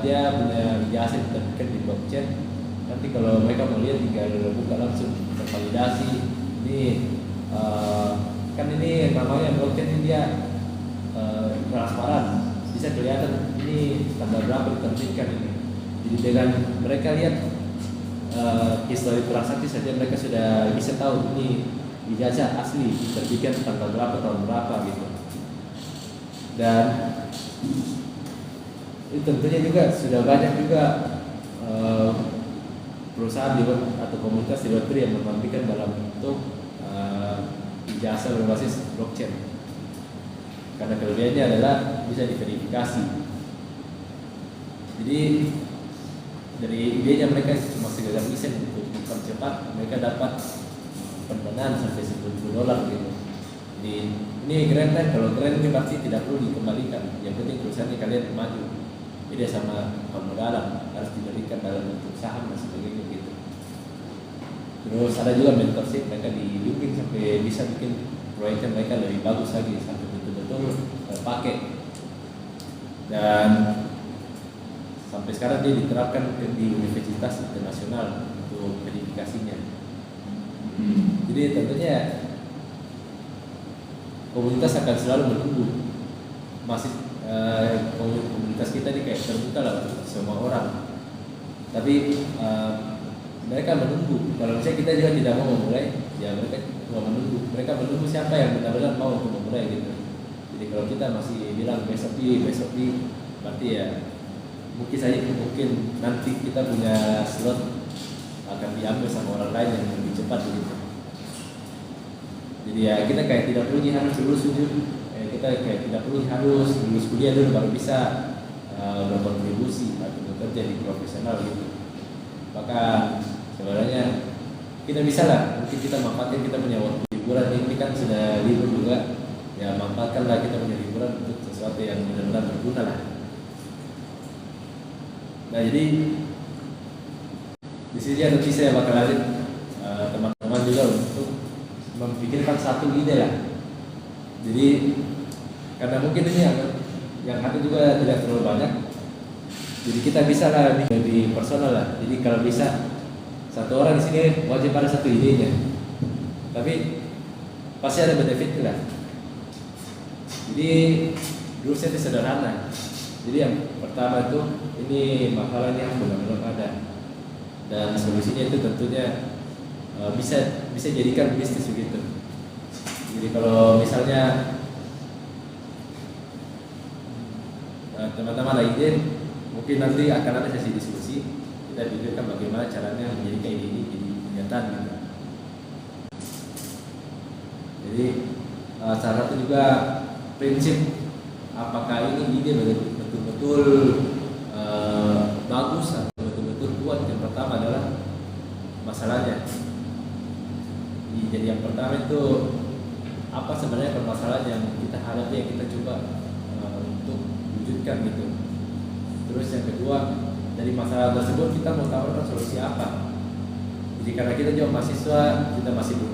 S2: dia punya jasa diterbitkan di blockchain. Nanti kalau mereka mau lihat tinggal buka langsung tervalidasi. Ini kan ini namanya blockchain ini dia transparan, bisa kelihatan ini tanggal berapa diterbitkan ini. Jadi dengan mereka lihat histori transaksi saja mereka sudah bisa tahu ini ijazah asli diterbitkan tanggal berapa tahun berapa gitu. Dan itu tentunya juga sudah banyak juga perusahaan atau komunitas di Web3 yang menampilkan dalam bentuk ijazah berbasis blockchain. Karena kelebihannya adalah bisa diverifikasi. Jadi dari idenya mereka cuma sekedar desain untuk mempercepat, mereka dapat pendanaan sampai $10 gitu. Jadi ini keren kan? Kalau keren ini pasti tidak perlu dikembalikan. Yang penting perusahaannya kalian maju. Jadi sama permodalan harus diberikan dalam bentuk saham dan sebagainya gitu. Terus ada juga mentorship, mereka dibimbing sampai bisa bikin proyeknya mereka lebih bagus lagi sampai betul-betul terpakai. Dan sampai sekarang dia diterapkan di universitas internasional untuk verifikasinya. Jadi tentunya komunitas akan selalu menunggu. Masih komunitas kita ini kayak terbuka lah untuk semua orang. Tapi mereka menunggu. Kalau misalnya kita juga tidak mau memulai, ya mereka mau menunggu. Mereka menunggu siapa yang benar-benar mau untuk memulai gitu. Jadi kalau kita masih bilang besok, berarti ya mungkin nanti kita punya slot akan diambil sama orang lain yang lebih cepat begitu. Jadi ya kita kayak tidak perlu harus lulus kita kayak tidak perlu harus lulus kuliah dulu baru bisa berkontribusi atau bekerja di profesional gitu. Maka sebenarnya kita bisa lah, mungkin kita manfaatkan kita punya waktu liburan ini kan sudah libur juga, ya manfaatkanlah kita punya liburan untuk sesuatu yang benar-benar berguna lah. Nah jadi di sini nanti saya bakal lanjut teman-teman juga untuk memikirkan satu ide lah. Jadi karena mungkin ini agak yang ada juga tidak terlalu banyak. Jadi kita bisa lah lebih personal lah. Jadi kalau bisa satu orang di sini wajib ada satu idenya. Tapi pasti ada benefit lah. Jadi rulesnya itu sederhana. Jadi yang pertama itu ini masalahnya yang benar-benar ada dan solusinya itu tentunya bisa jadikan bisnis begitu. Jadi kalau misalnya teman-teman lain mungkin nanti akan ada sesi diskusi, kita pikirkan bagaimana caranya menjadikan ide ini jadi kenyataan gitu. Jadi salah satu juga prinsip apakah ini ide betul-betul bagus atau betul-betul kuat. Yang pertama adalah masalahnya. Jadi yang pertama itu apa sebenarnya permasalahan yang kita hadapi, yang kita coba untuk wujudkan gitu. Terus yang kedua, dari masalah tersebut kita mau tawarkan solusi apa. Jadi karena kita juga mahasiswa, kita masih belum